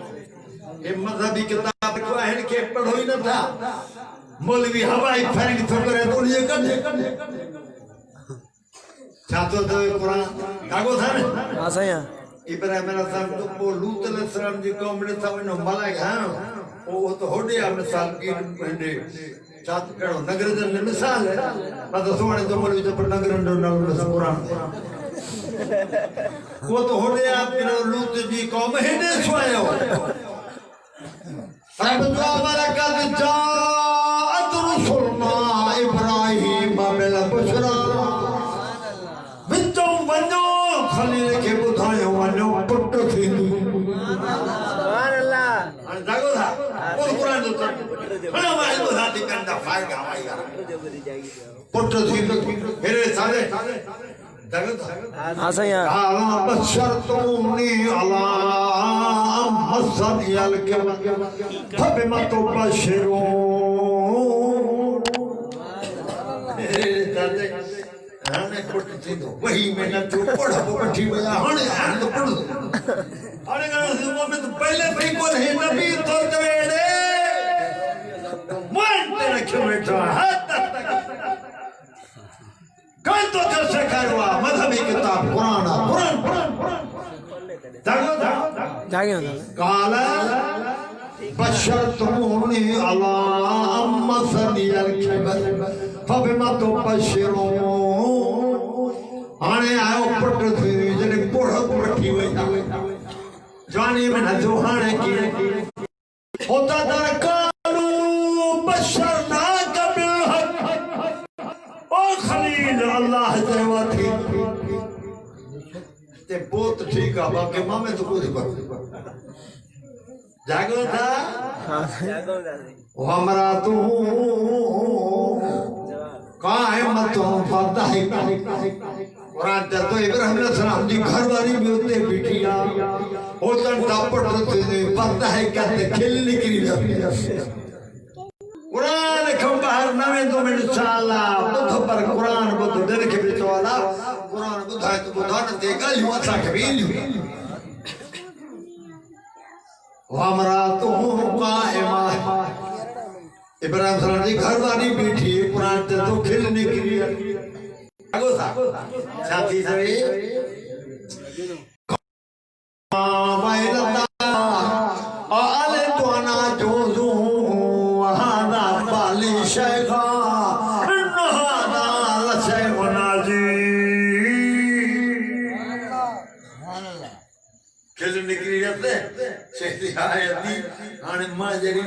ये मजहबी किताब को है के पढ़ो ही न था मौलवी हवाई फरंग तो करे तो ये कर छातो तो कुरान जागो था ना हां साईं इब्राहिम अलैहि तो लूत अलैहि जी कौम ने था नो मलाइका वो तो होडे मिसाल की पहले चात करो नगर जन मिसाल है मतलब सोने तो मौलवी तो नगर नाल कुरान वो तो होडे आप लूत जी कौम है ने सोयो अब जो वाला का जात रसूलना इब्राहिम बिल बुशरा विचो वनो खलील के बुधायो वनो पुट थी सुभान अल्लाह जागो था वो कुरान तो हना माई तो हाथी कंदा फाय गावाईगा पुट थी मेरे सारे जागो था हां सही है अला बशरतुनी अला मसन यल के फबिमा तो बशरो हाने पुट थी तो वही में न तो पढ़ बैठी बया हाने हाने तो पढ़ हाने का में तो पहले भी कौन है नबी तो तेरे मन तेरे क्यों बैठा हाथ कल तो जैसे करवा मजहबी किताब कुरान जागो जागे काला बशरतुनी अला मसनियल खबर फबिमा तो बशरो आने आयो पुट थी जने पोड़ बैठी हुई जवानी में न जो हाने की होता दर कानू बशरना कबिल हक ओ खलील अल्लाह जवा थी ते बहुत ठीक है बाकी मामे तो कुछ कर जागो था जागो था वो हमारा तू कायमतों पता है कुरान तो इब्राहिम अलैहिस्सलाम जी घर वाली भी होते बिटिया होता टापट होते पता है कहते खेल निकली जाती कुरान खंबा बाहर नवे तो इंशाअल्लाह बुध पर कुरान बुध दिल के बिच वाला कुरान बुधाए तो बुधान दे गल असा कबील वमरातु कायमा इब्राहिम सलाम जी घर वाली बैठी कुरान ते तो खिल निकली आगो सा साथी सवे वाइलता आले तो ना जोजू हादा बाली शेखा नहादा लशेखना जी खिल निकली जाते शेखी आयती आने मां जरी न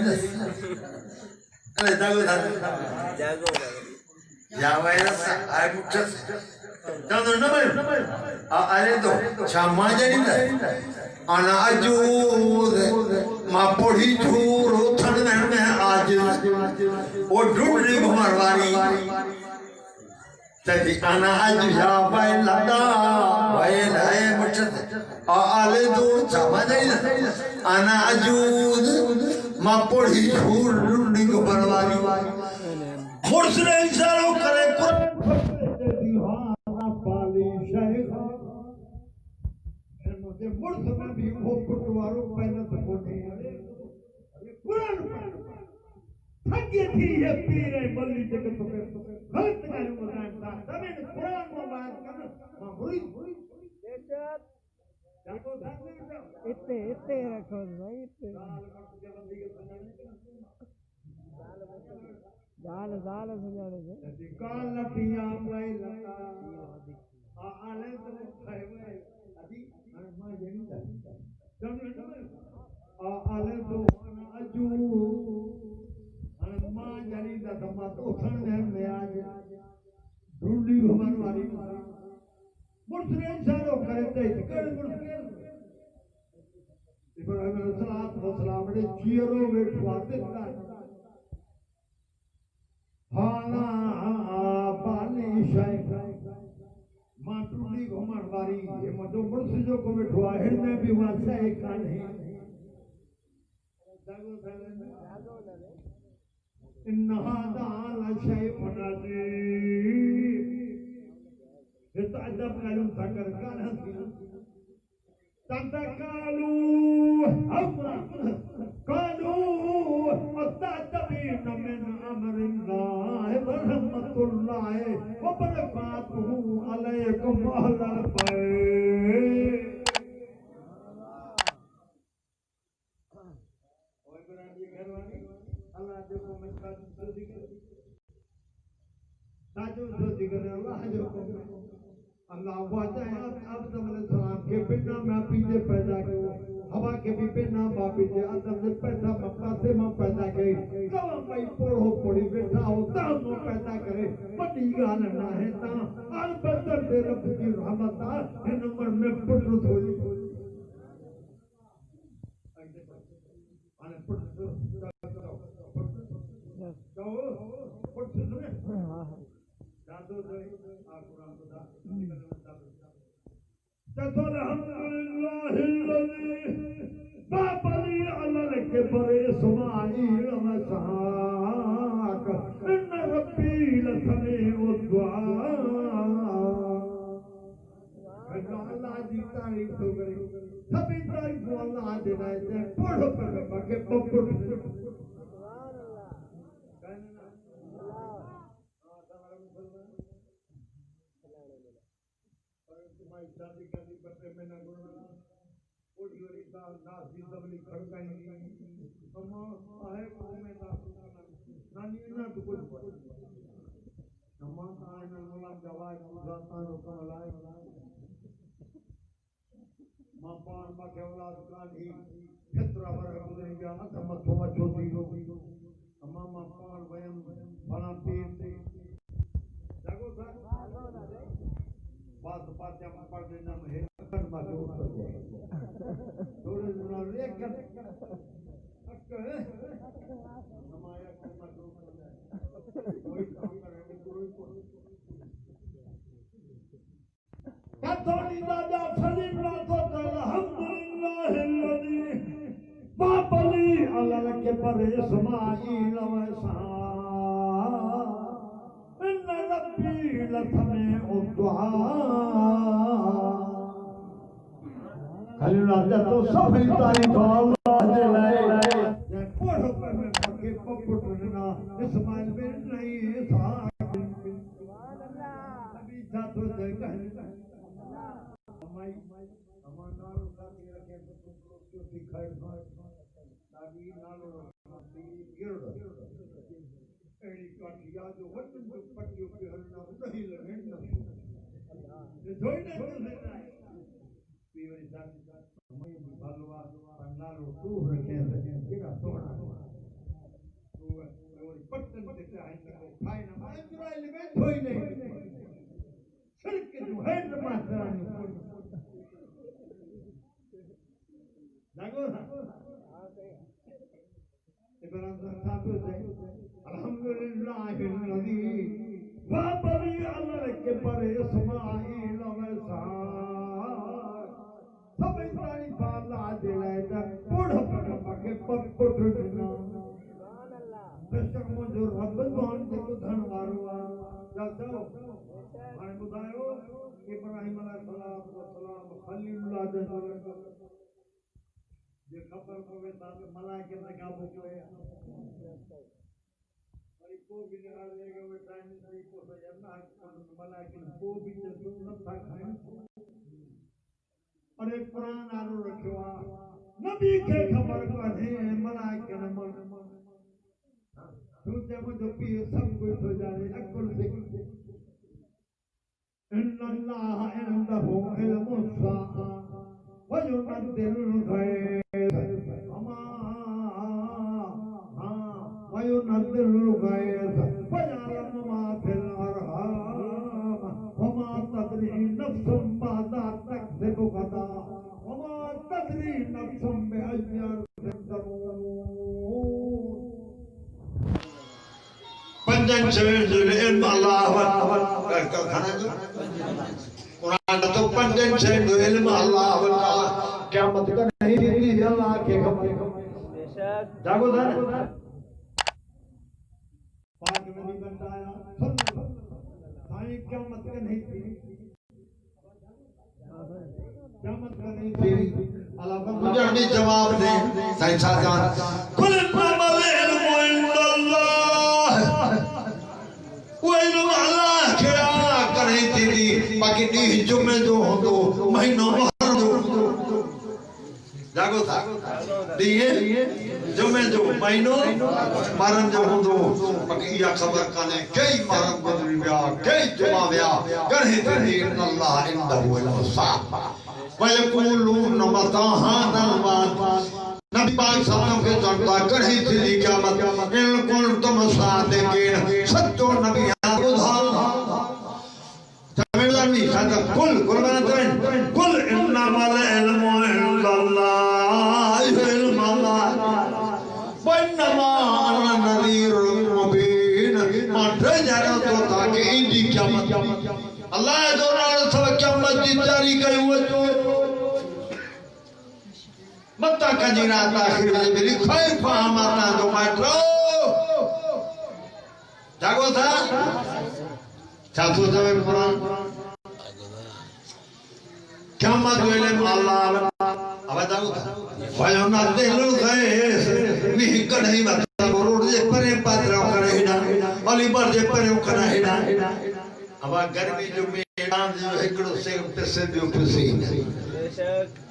अरे जागो जागो या वायरस आय मुठस जानो नंबर अरे तो शामा जरी न आना अजूद मां पढ़ी झूर उठन में आज ओ ढूंढनी घुमरवानी तभी आना आज या भाई लड़ा भाई लाए मुठस आले दो शामा जरी न आना अजूद मां पढ़ी झूर ढूंढनी घुमरवानी खुर्सरे इशारों करे दीवाना पाली शेखा मुझे मुर्द में भी वो पुटवारो पहले तो कोने कुरान थके थी ये पीरे बल्ली जगत पे गलत करे कुरान था तभी कुरान को बात कर हुई इतने इतने रखो भाई इतने जाल जाल सजाने से काल लटिया भाई लटा आले तो खाए अभी मां जनी आले तो अजू मां जनी दा तमा तो उठन में आज ढूंढी घुमन वाली मुर्सरे इशारो करे ते कड़ मुर्सरे इब्राहिम सलाम ने चीरो बैठवाते था हाना पानी शेखा मां टूली घुमण वारी ये मदो मुर्स जो को बैठो आहे ने भी वासे कान्हे जागो इन्हा दाल शय फनाजी ये तो अदब कालू सागर कान्हा तंतकालू अमरा कालू अत्तबीन मिन अमरिल्लाह व रहमतुल्लाह व बरकातुहु अलैकुम अहलल बैत ओए बरादी घरवाली अल्लाह जो को मस्का जो जिक्र साजो जो जिक्र अल्लाह जो को अल्लाह वादा है अब तमले सलाम के बिना मैं पीछे पैदा किया हवा के भी बिना बापी जे आदम ने पैदा मक्का से मां पैदा करे कब भाई पढ़ो पड़ी बैठा हो ताम नो पैदा करे बड़ी गाल ना है ता अल बदर दे रब की रहमत आ इन नंबर में पुत्र थोड़ी आने पुत्र जाओ पुत्र ने हां जादू दे आ कुरान खुदा ततल अल्हम्दुलिल्लाहिल्लज़ी बाबली अलल के बरे इस्माईल मसाक इन रब्बी लसमीउ दुआ अल्लाह जी तारीफ तो करे सभी तारीफ अल्लाह देना है पढ़ो पर के पपुर सुभान अल्लाह कहना अल्लाह हां तुम्हारा मुसलमान तुम्हारी शादी करनी पड़ते में ना ओडी ओडी दास दी तबली खड़काएंगी अम्मा आहे को में दास नानी ना तो कुछ अम्मा का ना मोला जवाब गुजाता रोकन लाए मां पान मा के औलाद काढी छत्रा वर गुजरी गया अदम थोमा छोटी रोटी अम्मा मां पान वयम बना पीर से जागो सा बात पाते हम पढ़ देना है कर बात ऊपर थोड़े जुना लेकर हक है हमारा कर्म दो कोई काम करेंगे कोई कतोनी दादा फलीम ना तो अल्हम्दुलिल्लाहिल्लज़ी बाबली अल्लाह के पर इस्माईल व लथमे ओ दुआ खलील तो सभी तारीफ अल्लाह दे लाए पढ़ो पर में पके पपुटना इस्माइल बिन नहीं था अभी जातो दे कहना हमाई हमारा साथी रखे तो दिखाई ताकि नालो गिरडो एड़ी काटिया जो वचन जो पटियो पे हलना नहीं लगे ना ये जोइने तो पीवरी साथी हमें बालवा पंडालो तू रखे केड़ा सोना तू और पट्टन से आई ना खाई ना मैं चुराई ले धोई नहीं छिड़क जो हेड मास्टर लागो ना इब्राहिम साहब से अल्हम्दुलिल्लाह الذي वबरी अल्लाह के पर इस्माइल वसा सब इब्राहिम बाला दिलाए पुढ़ पके पपुटना सुभान अल्लाह जो रब कौन को धन वारवा जाओ हाने बुधायो इब्राहिम अलैहिस्सलाम खलीलुल्लाह जो ये खबर पवे ताके मलाइके ने काबू किया और को भी निकाल देगा वो टाइम से को सजना मलाइके को भी जो न था खाए और एक कुरान आलो रखियो नबी के खबर काने मलाइके ने मन तू जब जो पी सब कुछ हो जाने अकुल से इन्नल्लाह इंदहु इल्मुस साआ व युनद्दिलुल गैब وينزل الغيث ويعلم ما في الأرحام وما تدري نفس ماذا تكسب غدا وما تدري نفس بأي أرض تموت पंजन शरीर इल्म अल्लाह कुरान तो पंजन शरीर इल्म अल्लाह क्या मत कर नहीं दी अल्लाह के जागो दर पाक में भी बताया साईं क्या मत कर नहीं थी क्या मत कर नहीं थी अल्लाह मुझे भी जवाब दे साईं साजान कुल मल इल्मु इंदल्लाह वो इल्म अल्लाह क्या करे थी बाकी दी जुमे जो हो तो महीनों जागो था दिए जुमे जो महीनो मारन जो हुंदो बाकी या खबर काने कई मारन गुजरी विया कई जुमा विया कहे थे अल्लाह इंदहु इल्मुसा व यक़ूलून मता हादल वाद नबी पाक सल्लल्लाहु के जानता कहे थी क़यामत इन कुल तुम सादिकीन सच्चो नबी बुधाल तमिलनी सादा कुल कुरान करें कुल इन्नमल इल्मु इंदल्लाह इल्म अल्लाह वन्नमा अना नज़ीरुल मुबीन मात्र जानो तो ताकि इंदी क़यामत अल्लाह जो नाल सब क़यामत की जारी कई हुए जो मत्ता कजीना आखिर में मेरी खैर फहमाता जो मात्र जागो था चाचू जब कुरान क़यामत वेले अल्लाह आवाज जागो था वयुनद्दिलुल गैस वी कढ़ई मत रोड जे परे पात्रा करे हिडा अली पर जे परे खना हिडा अब गर्मी जो मैदान जो एकड़ो से पैसे दियो खुशी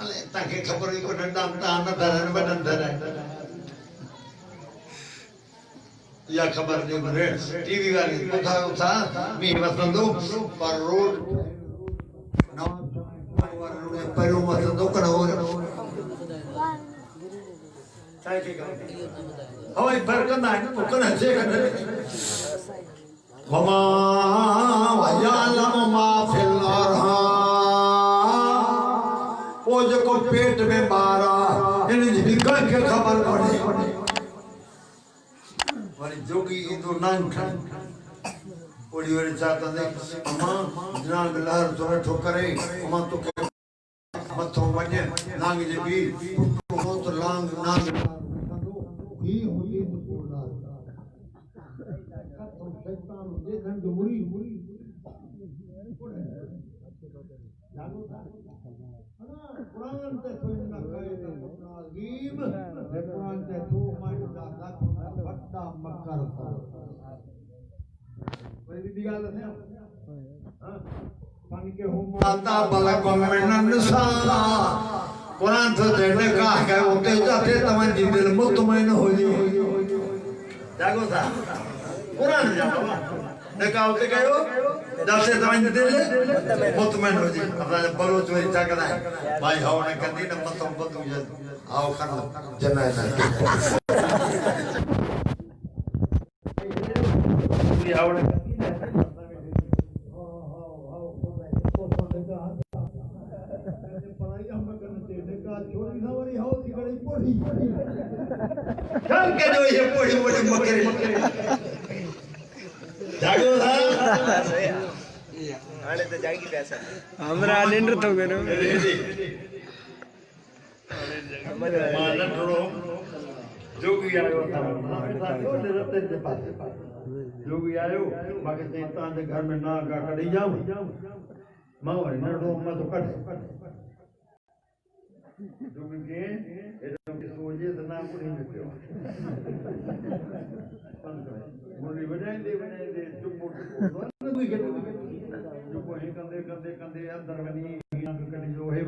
अले ताके खबर को डंडा तान धरन बदन धरन या खबर जो रे टीवी वाली बुधायो था मी वसंदो पर रोड ना परो वसंदो कनो चाहे के हवाई बरकत है तो कने से कने वमा वयलम मा फिल अरहाम वो जो को पेट में मारा इन जिका के खबर पड़ी वाली जोगी तो नाम खा ओडी ओडी चाहता ने अम्मा नांग लहर तो ठोकरे अम्मा तो मथो वने नांग जे भी तो लांग नांग ही होली तो बोला तो शैतान जे घंट मुरी मकर था वही भी गाल है हां पानी के हो माता बलक मिनन सा कुरान तो देने का है होते जाते तमन दिल मुतमइन हो जी जागो था कुरान जाओ देखा होते कहो जाते तमन दिल मुतमइन हो जी अपना बलोच में जागना है भाई हाउ ने कंदी न मतम बतू आओ कर जन्नत है हाउ ने छोरी नवरी हाउ की गड़ी पोड़ी चल के जो ये पोड़ी पोड़ी मकरे जागो था आने तो जाएगी पैसा हमरा निंद्र तो करो मानन थोड़ो जोगी आयो था छोटे रते के पास जोगी आयो बाकी ते तां जे घर में ना का कड़ी जाऊं मां वरी नडो मैं तो कट जोगी के एदो के सोजे तो ना कुड़ी में पियो मुरली बजाई दे चुप कोई के जो कोई कंदे कंदे कंदे अंदर वनी ना कड़ी जो है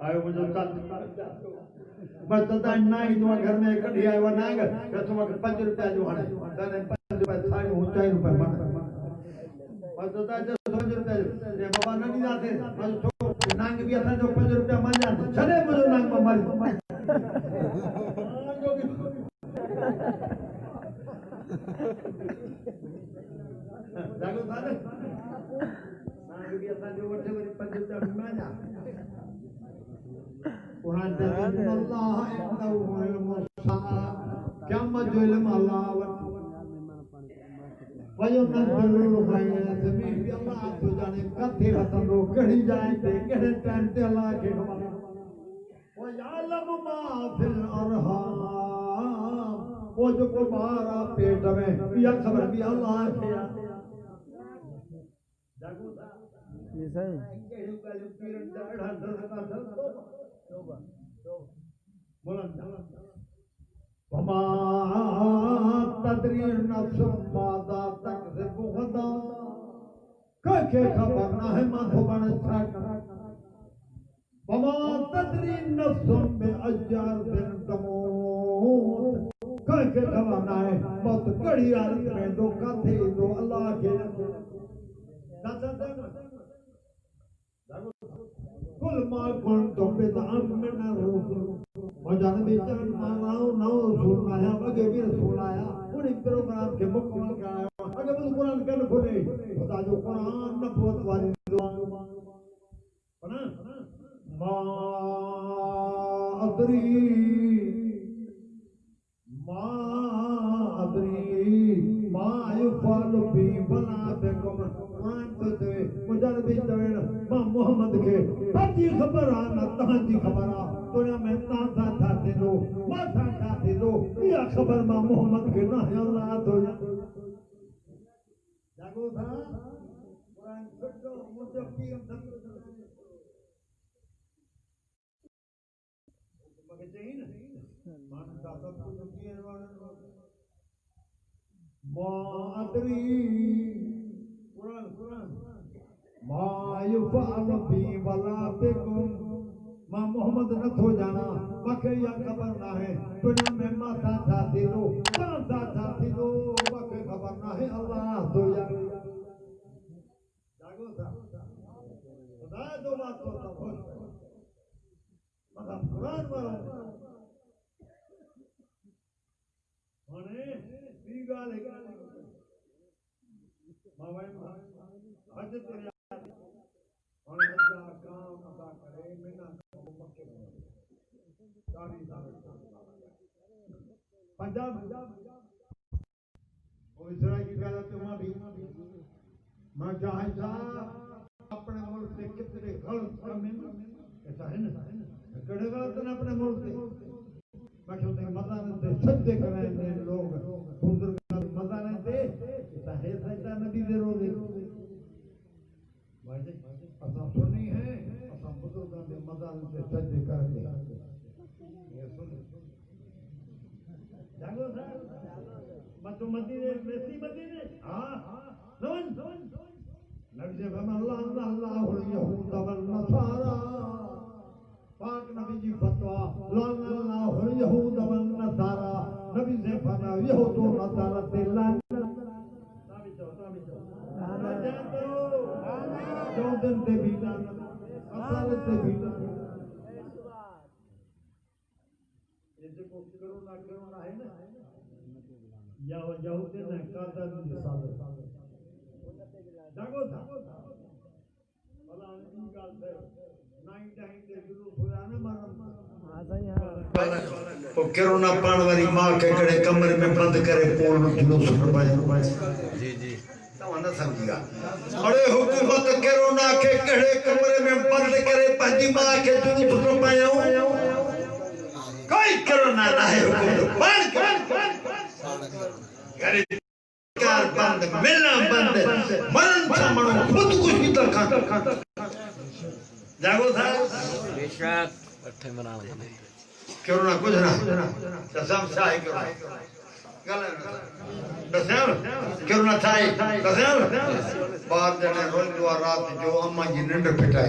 आयो मुझे बस तदा ना ही तो घर में कड़ी आयो ना के तुम 5 रुपया जो हणे तने 5 रुपया साड़ी ऊंचाई रुपया मन बस तदा 5 रुपया ये बाबा नहीं जाते बस नांग भी असा जो 5 रुपया मान जाते चले मुझे नांग पर मारी जागो साले नांग भी असा जो 5 रुपया मान जा कुरान ते अल्लाह इन्नहुल मुसा क्या मजुल मलावत वयो नज़रुल खैर जमीन भी अल्लाह तो जाने कथे वतन रो कड़ी जाए ते केड़े टाइम ते अल्लाह के खबर व यालम मा फिल अरहाम वो जो को बारा पेट में या खबर भी अल्लाह के जागो ये सही केड़े काले पीरन चढ़ा दर का वमा तदरी नफ्स मादा तकज़िबु गदा के खबर ना है माथो बन छक वमा तदरी नफ्स में अजार दिन तमूत के खबर ना है मौत कड़ी हालत में दो कथे दो अल्लाह के कुल माल कौन तो बेदान में ना रोक वजन बेचान मालाओ नौ सुनाया बगे भी सुनाया पूरी प्रोग्राम के मुकम्मल कराया अगर वो कुरान कर खोले खुदा जो कुरान नबूवत वाली दुआ पढ़ा मा अदरी मा युफाल बी बना पे कुरान तो दे मुझे भी दवे मां मोहम्मद के ताजी खबर आ ना ताजी खबर आ दुनिया में ताजा ठाते लो माथा ठाते लो ये खबर मां मोहम्मद के ना है अल्लाह तो जागो था कुरान पढ़ो मुझे पीर सब मगे चाहिए ना मान का सब कुछ पीर वाला मादरी कुरान मा युफअल बी वला बिकुम मां मोहम्मद न हो जाना बाकी या खबर ना है दुनिया में माथा ठाती लो ताजा ठाती लो बाकी खबर ना है अल्लाह तो या जागो था खुदा दो बात तो सब मतलब कुरान वाला होने भी गाल है मां भाई हज तेरे और हजा काम अदा करे मिना मक्के सारी पंजाब और इसराइल की गलत तुम भी मैं चाहे था अपने मुल्क से कितने गलत काम ऐसा है ना कड़े गलत ना अपने मुल्क से मैं कहते हैं मजा नहीं सज्जे कराए लोग बुजुर्ग मजा नहीं दे ऐसा है सच्चा नबी दे रोज़े भाई असा सुनी है असा बुजुर्गों के मजा से सज्जे कर दे ये सुन मतो मदीने मेसी मदीने हां नवन नबी से फरमाया अल्लाह यहूद वन नसारा पाक नबी जी फतवा अल्लाह यहूद वन नसारा नबी से फरमाया यहूद व नसारा ते लान चौदन ते भी लान असाल ते भी लान ये देखो करो ना है ना या यहूदी ने कादा दी सादर जागो था भला इन गाल से नाइन टाइम के शुरू होया ना मरम हां सही है तो कोरोना पान वाली मां के कड़े कमरे में बंद करे पोल जुलूस फरमाया जी जी तवाना समझिया अरे हुकूमत कोरोना के कड़े कमरे में बंद करे पंजी मां के जुलूस फरमाया कोई कोरोना ना है हुकूमत बंद करे कार बंद मिलना बंद मरण छमणो खुद कुछ भी तक जागो था बेशक अठे मना लेने कोरोना कुछ ना कसम से है कोरोना गल दसम कोरोना था दसम बाहर जने रोज दुआ रात जो अम्मा जी निंद पिटाए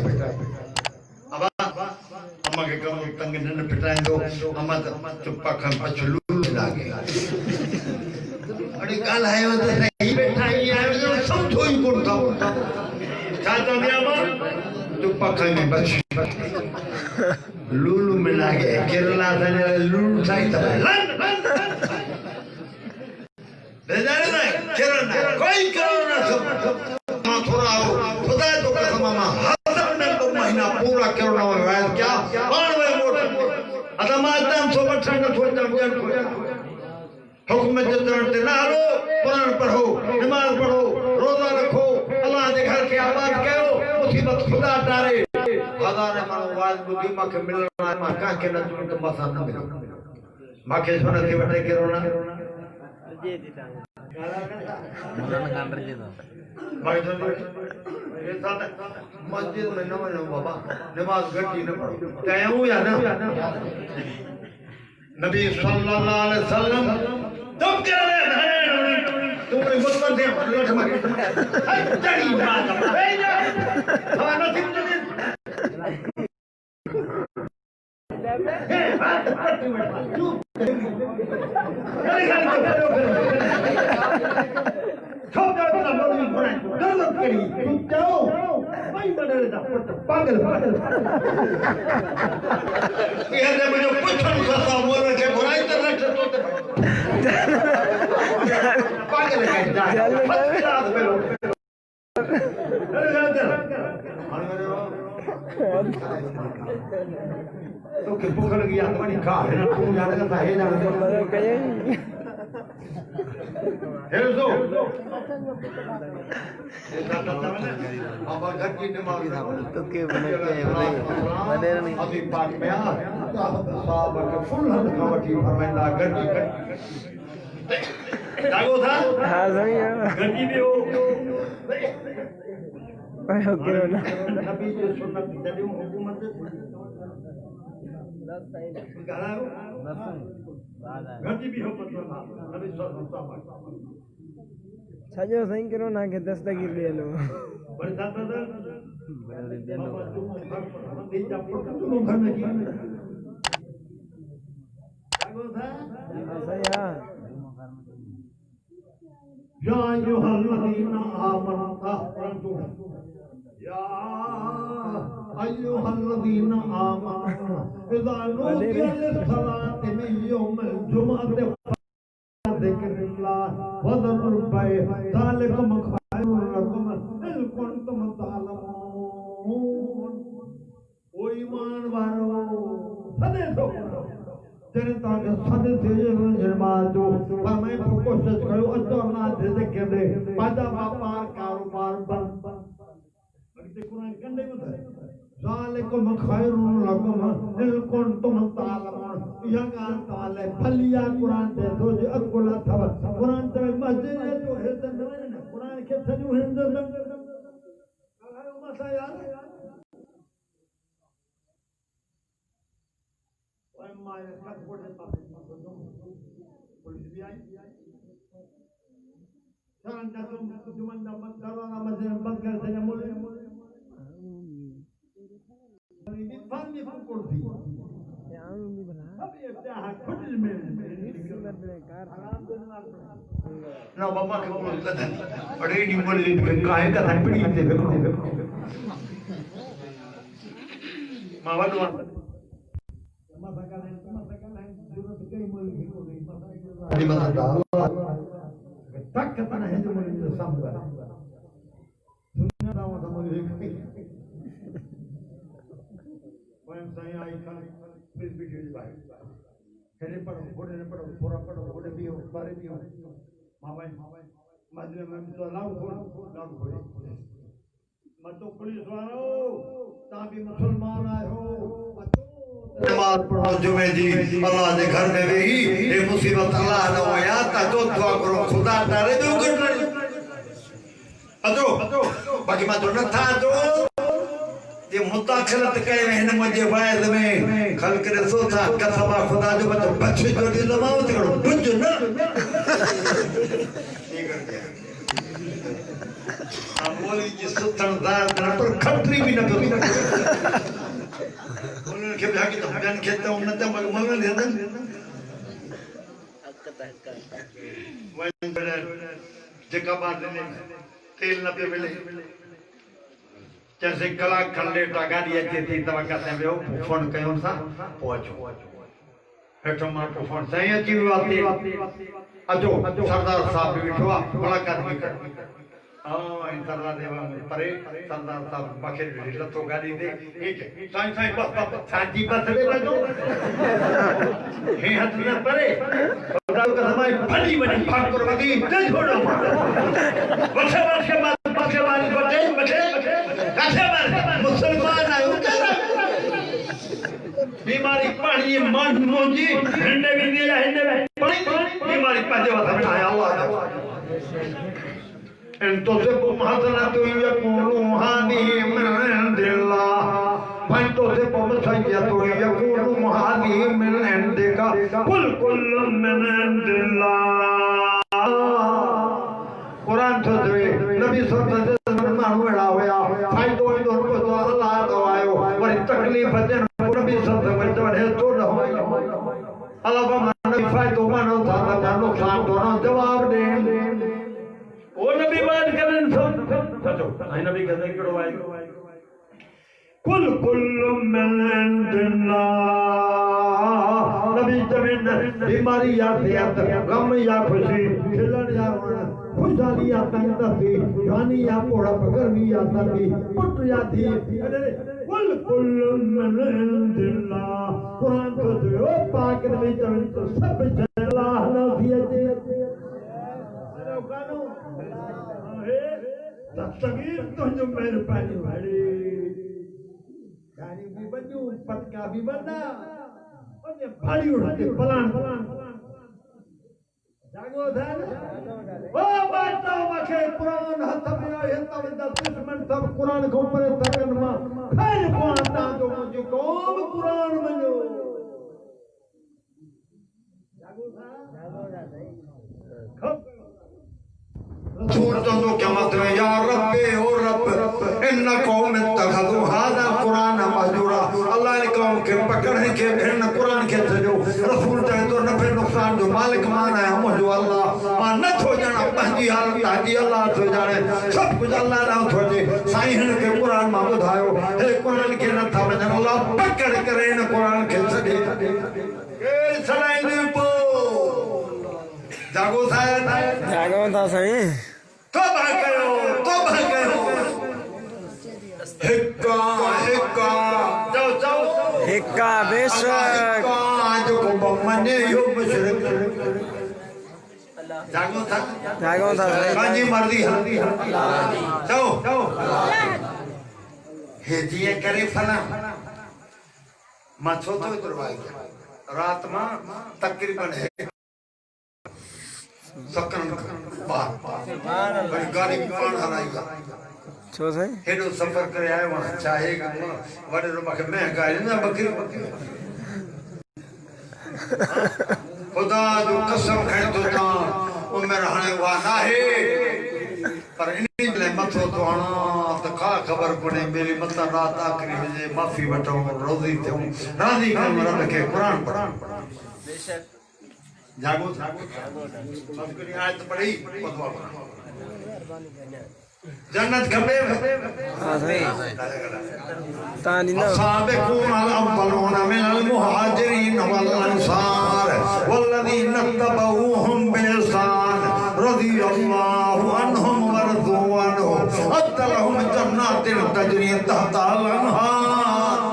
अब अम्मा के कम तंग निंद पिटाए दो अम्मा चुप्पा खम पछलू लागे अरे काल आयो तो नहीं बैठा ही आयो जो समझो ही कोन था चाचा ने अम्मा चुप्पा खम में बच लूलू मिला के केरला से लूलू थाई था बेजारे ना केरला कोई कोरोना सब थोड़ा हो खुदा तो कसम मामा हज़ार ने तो महीना पूरा कोरोना में वायरस क्या बाण में मोट अदमादम सो बठन छोड़ जा हुक्म जतरते ना लो कुरान पढ़ो नमाज पढ़ो रोजा रखो अल्लाह के घर के आबाद करो मुसीबत खुदा डारे हज़ार मानो वाज बुद्धि मा के मिलना मा का के न तो मसा न मिलो मा के सोना के बटे कोरोना जी दीता मरण कांडर जी तो भाई तो ये साथ मस्जिद में न हो बाबा नमाज गड्डी न पढ़ो कहूं या ना नबी सल्लल्लाहु अलैहि वसल्लम तुम कह रहे हैं तुमने मुसलमान से लठ मारी चढ़ी बात है ना हमारा नसीब पागल मुझे पूछन खसा बोल के बुराई कर रख तो पागल है तो के भूख लगी आत्मा नहीं खा है ना तू जाने का है ना हेलो अब घर की दिमाग तो के बने के बने नहीं अभी पाक में साहब के फुल हद खावटी फरमाइंदा गड्डी जागो था हां सही है गड्डी भी हो आयो कोरोना नबी जो सुन्नत जदी हुकूमत गलाओ गड्डी भी हो पता नबी सल्लल्लाहु अलैहि वसल्लम सजो सही कोरोना के दस्तगीर ले लो बड़े दादा बड़े दिन हो मंदी जब तुम घर में की जागो था हां सही है या अय्युहल्लज़ीना आमनू या अय्युहल्लज़ीना आमनू इज़ा नूदिया लिस्सलाति मिन यौमिल जुमअति ज़िक्रिल्लाह वज़रुल बैअ ज़ालिकुम खैरुल लकुम इन कुंतुम तालमून ओ ईमान वारो सदे सो जनता के सदे से निर्माण जो फरमाए कोशिश करो अतो ना दे के दे पादा व्यापार कारोबार बंद अगते कुरान कंडे में ज़ालिकुम खैरुल लकुम इन कुंतुम तालमून यह कान ताले फलिया कुरान दे दो जो अकुला थव कुरान ते मस्जिद जो है न कुरान के सजू हिंद कहायो मसा यार ओए माय कट कोटे पुलिस भी आई Jangan cuma dapat kalau nama saya bakal saya mulai. Ini fani pukul di. yang ini benar. Tapi dah kudil men. Ini benar. ना बाबा के बोलता था अरे नहीं बोल ली फिर काहे का था पड़ी थे मावा दो अरे बता तक कतना है जो मुझे समझा सुनना दावा था मुझे स्वयं सही आई था फिर वीडियो भाई खेले पढ़ो थोड़ा पढ़ो थोड़े भी हो बारे भी हो मामा मजले में तो लाओ मत तो पुलिस वालों ताकि मुसलमान आए हो नमाज पढ़ो जुमे जी अल्लाह के घर में भी ये मुसीबत अल्लाह न हो या ता तो दुआ करो खुदा तारे जो कर अतो बाकी मैं तो न था तो ये मुताखलत करे रहने मुझे वायद में खल करे सोचा कसबा खुदा जो बच्चे जो दी लमाओ तो करो बुझ ना ये कर दिया हम बोली कि सुल्तानदार पर खटरी भी न करो उन्होंने के भागी तो बयान कहता हूं न तो मगमल ने ना वन जगह बात ने तेल न पे मिले जैसे कला खंडे गाड़ी अचे थी तव्हां किथे वियो फोन कयूं सा पहुचो हेठो मां को फोन सही अची वियो अचो सरदार साहब भी वेठो आहे मुलाकात भी कर हां सरदार देवा परे सरदार साहब पाखे लथो गाड़ी दे साईं साईं बस साजी बस रे बजो हे हथ न परे खुदा का हमारी फड़ी बनी भाग कर वगी ते छोड़ो बसे बसे बचे मुसलमान आयो बीमारी पानी मन मोजी हंडे भी दिया हंडे बीमारी पाजे वाला आया अल्लाह entonces por más de la tuya por hadi min indillah entonces por más de la tuya por hadi min indika kul kullun min indillah Quran तो दे नबी सल्लल्लाहु अलैहि वसल्लम मानो एड़ा होया फायदो इदो को तो अल्लाह तो आयो वरी तकलीफ देन नबी सल्लल्लाहु अलैहि वसल्लम तो न हो अल्लाह का नबी फायदो मानो था नुकसान दोनों जवाब दे ओ नबी बात करन सचो आई नबी कहते केड़ो आयो कुल कुल्लु मिन इंदिल्लाह नबी जमीन बीमारी या सेहत गम या खुशी खिलन या खुशहाली या तंगदस्ती जवानी या कोड़ा गर्मी या सर्दी पुट या थी कुल कुल्लु मिन इंदिल्लाह कुरान तो जो पाक नबी जमीन तो सब अल्लाह ने दिए थे कानो तस्वीर तो जो मेरे पानी भाड़ी गाड़ी भी बजू पटका भी बना और ये भाड़ी उड़ते पलान जागो था ओ बातो मखे कुरान हाथ में आए तब 10 मिनट तब कुरान को ऊपर तकन मा खैर कुरान ता जो मुझे कौम कुरान मनो जागो था छोड़ दो क्या मतलब है या रब्बे ओ रब इन कौम इत्तखदु हादा कुरान महजूरा अल्लाह ने कौम के पकड़ने के इन कुरान के जो रसूल चाहे तो नफे नुकसान जो मालिक मान है मुझे अल्लाह मान न हो जाना पंजी हालत हाजी अल्लाह तो जाने सब कुछ अल्लाह ना छोड़े साईं हिन के कुरान में बुधायो हे कुरान के न था वजन अल्लाह पकड़ करे इन कुरान के सदे ए सलाइन पो जागो था सही तो भागयो हिक्का जाओ हिक्का बेशक जो को बमने यो मुशरिक जागो था काजी मर्दी जाओ हे जिए करे फला मछो तो इतरवाई रात में तकरीबन है सकन बार बड़ी गाड़ी में पान हराएगा छो सही हेडो सफर करे आए वहां चाहेगा वडे रो मखे मैं गाड़ी ना बकरी खुदा जो कसम खाए तो ता ओ में रहने वाला है पर इन्हीं ले मथो तो आना तो खा खबर पड़े मेरी मत रात आखिरी बजे माफी वठूं रोजी थे राजी कर रब के कुरान पढ़ बेशक जागो सबकी आयत पढ़ी फतवा जन्नत खबे हाँ सही तानी ना साबिकून अल अव्वलून मिनल मुहाजिरीन वल अंसार वल्लज़ीन तबऊहुम बिइहसान रज़ियल्लाहु अन्हुम व रज़ू अन्हु अत्ता लहुम जन्नातिन तजरी तहतल अनहार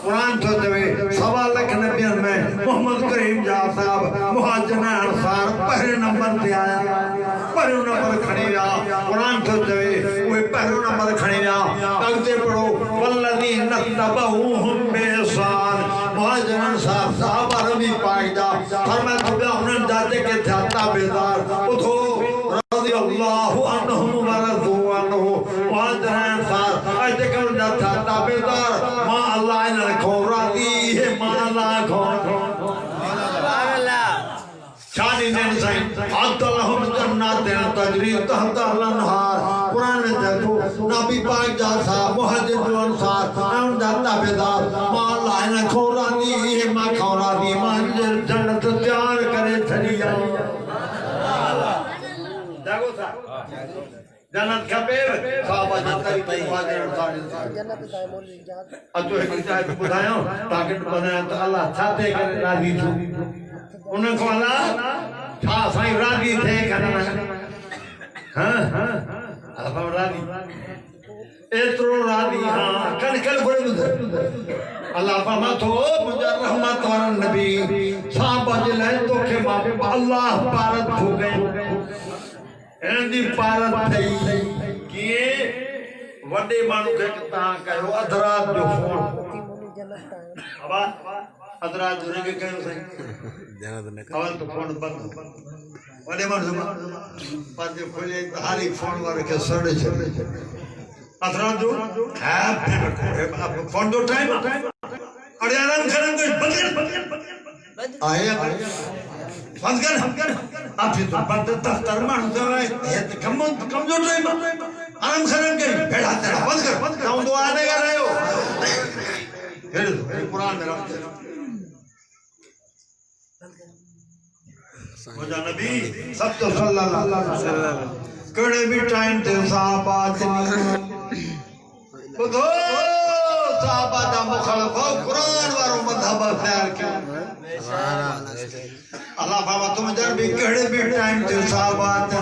कुरान तो जवे सवा लाख नबियन में मोहम्मद करीम जा साहब मुहाजिर अंसार पहले नंबर पे आया पहले नंबर खड़े आ कुरान तो जवे वो पहले नंबर खड़े आ अगते पढ़ो वल्लज़ीन तबऊहुम बिइहसान मुहाजिर अंसार साहब रबी पायदा फरमाया तो उन्होंने जाते के थे ताबेदार उठो रज़ियल्लाहु अन्हुम व रज़ू अन्हु मुहाजिर अंसार ऐसे कर जाता ताबेदार मां अल्लाह ने खोराती है मां अल्लाह शादी ने साईं अल्लाहुम जन्नातिन तजरी तहतल अनहार कुरान में देखो नबी पाक जा साहब मुहाजिर अंसार हम जाता बेदार मां अल्लाह ने खोराती है मां खोराती मां जन्नत तैयार करे छड़िया जागो सा जन्नत खबे साहब जन्नत की मुहाजिर अंसार जन्नत का मौलवी जात अतो एक चाहे बुधायो ताकि बनाया तो अल्लाह छाते करे राजी थो उन्हें को अल्लाह छा साईं राजी थे करना हां अल्लाह राजी एतरो राजी हां कल कल बोले अल्लाह फरमा तो मुझे रहमत वाला नबी साहब जले तो के मां अल्लाह पारत हो गए एंदी पारत थई किए वडे मानू के ता कयो अधरात जो फोन जन्नत का अबा अधरात जो के कयो सही जन्नत ने अवल तो फोन बंद वडे मानू पांच खोले हारी फोन वाले के सड़े छड़े अधरात जो है अब फोन दो टाइम अरे आराम करन को बंद आए बंद कर आप ये तो बंद दफ्तर मान दो है कम जो टाइम आराम करन के बैठा तेरा बंद कर कौन दो आने का रहे हो फिर कुरान में रख मौजा नबी सब तो सल्लल्लाहु अलैहि वसल्लम कड़े भी टाइम ते साहबात बुधो साहबा दा मुखालफ कुरान वारो मजहब ख्याल के अल्लाह बाबा तुम जर भी कड़े भी टाइम ते साहबात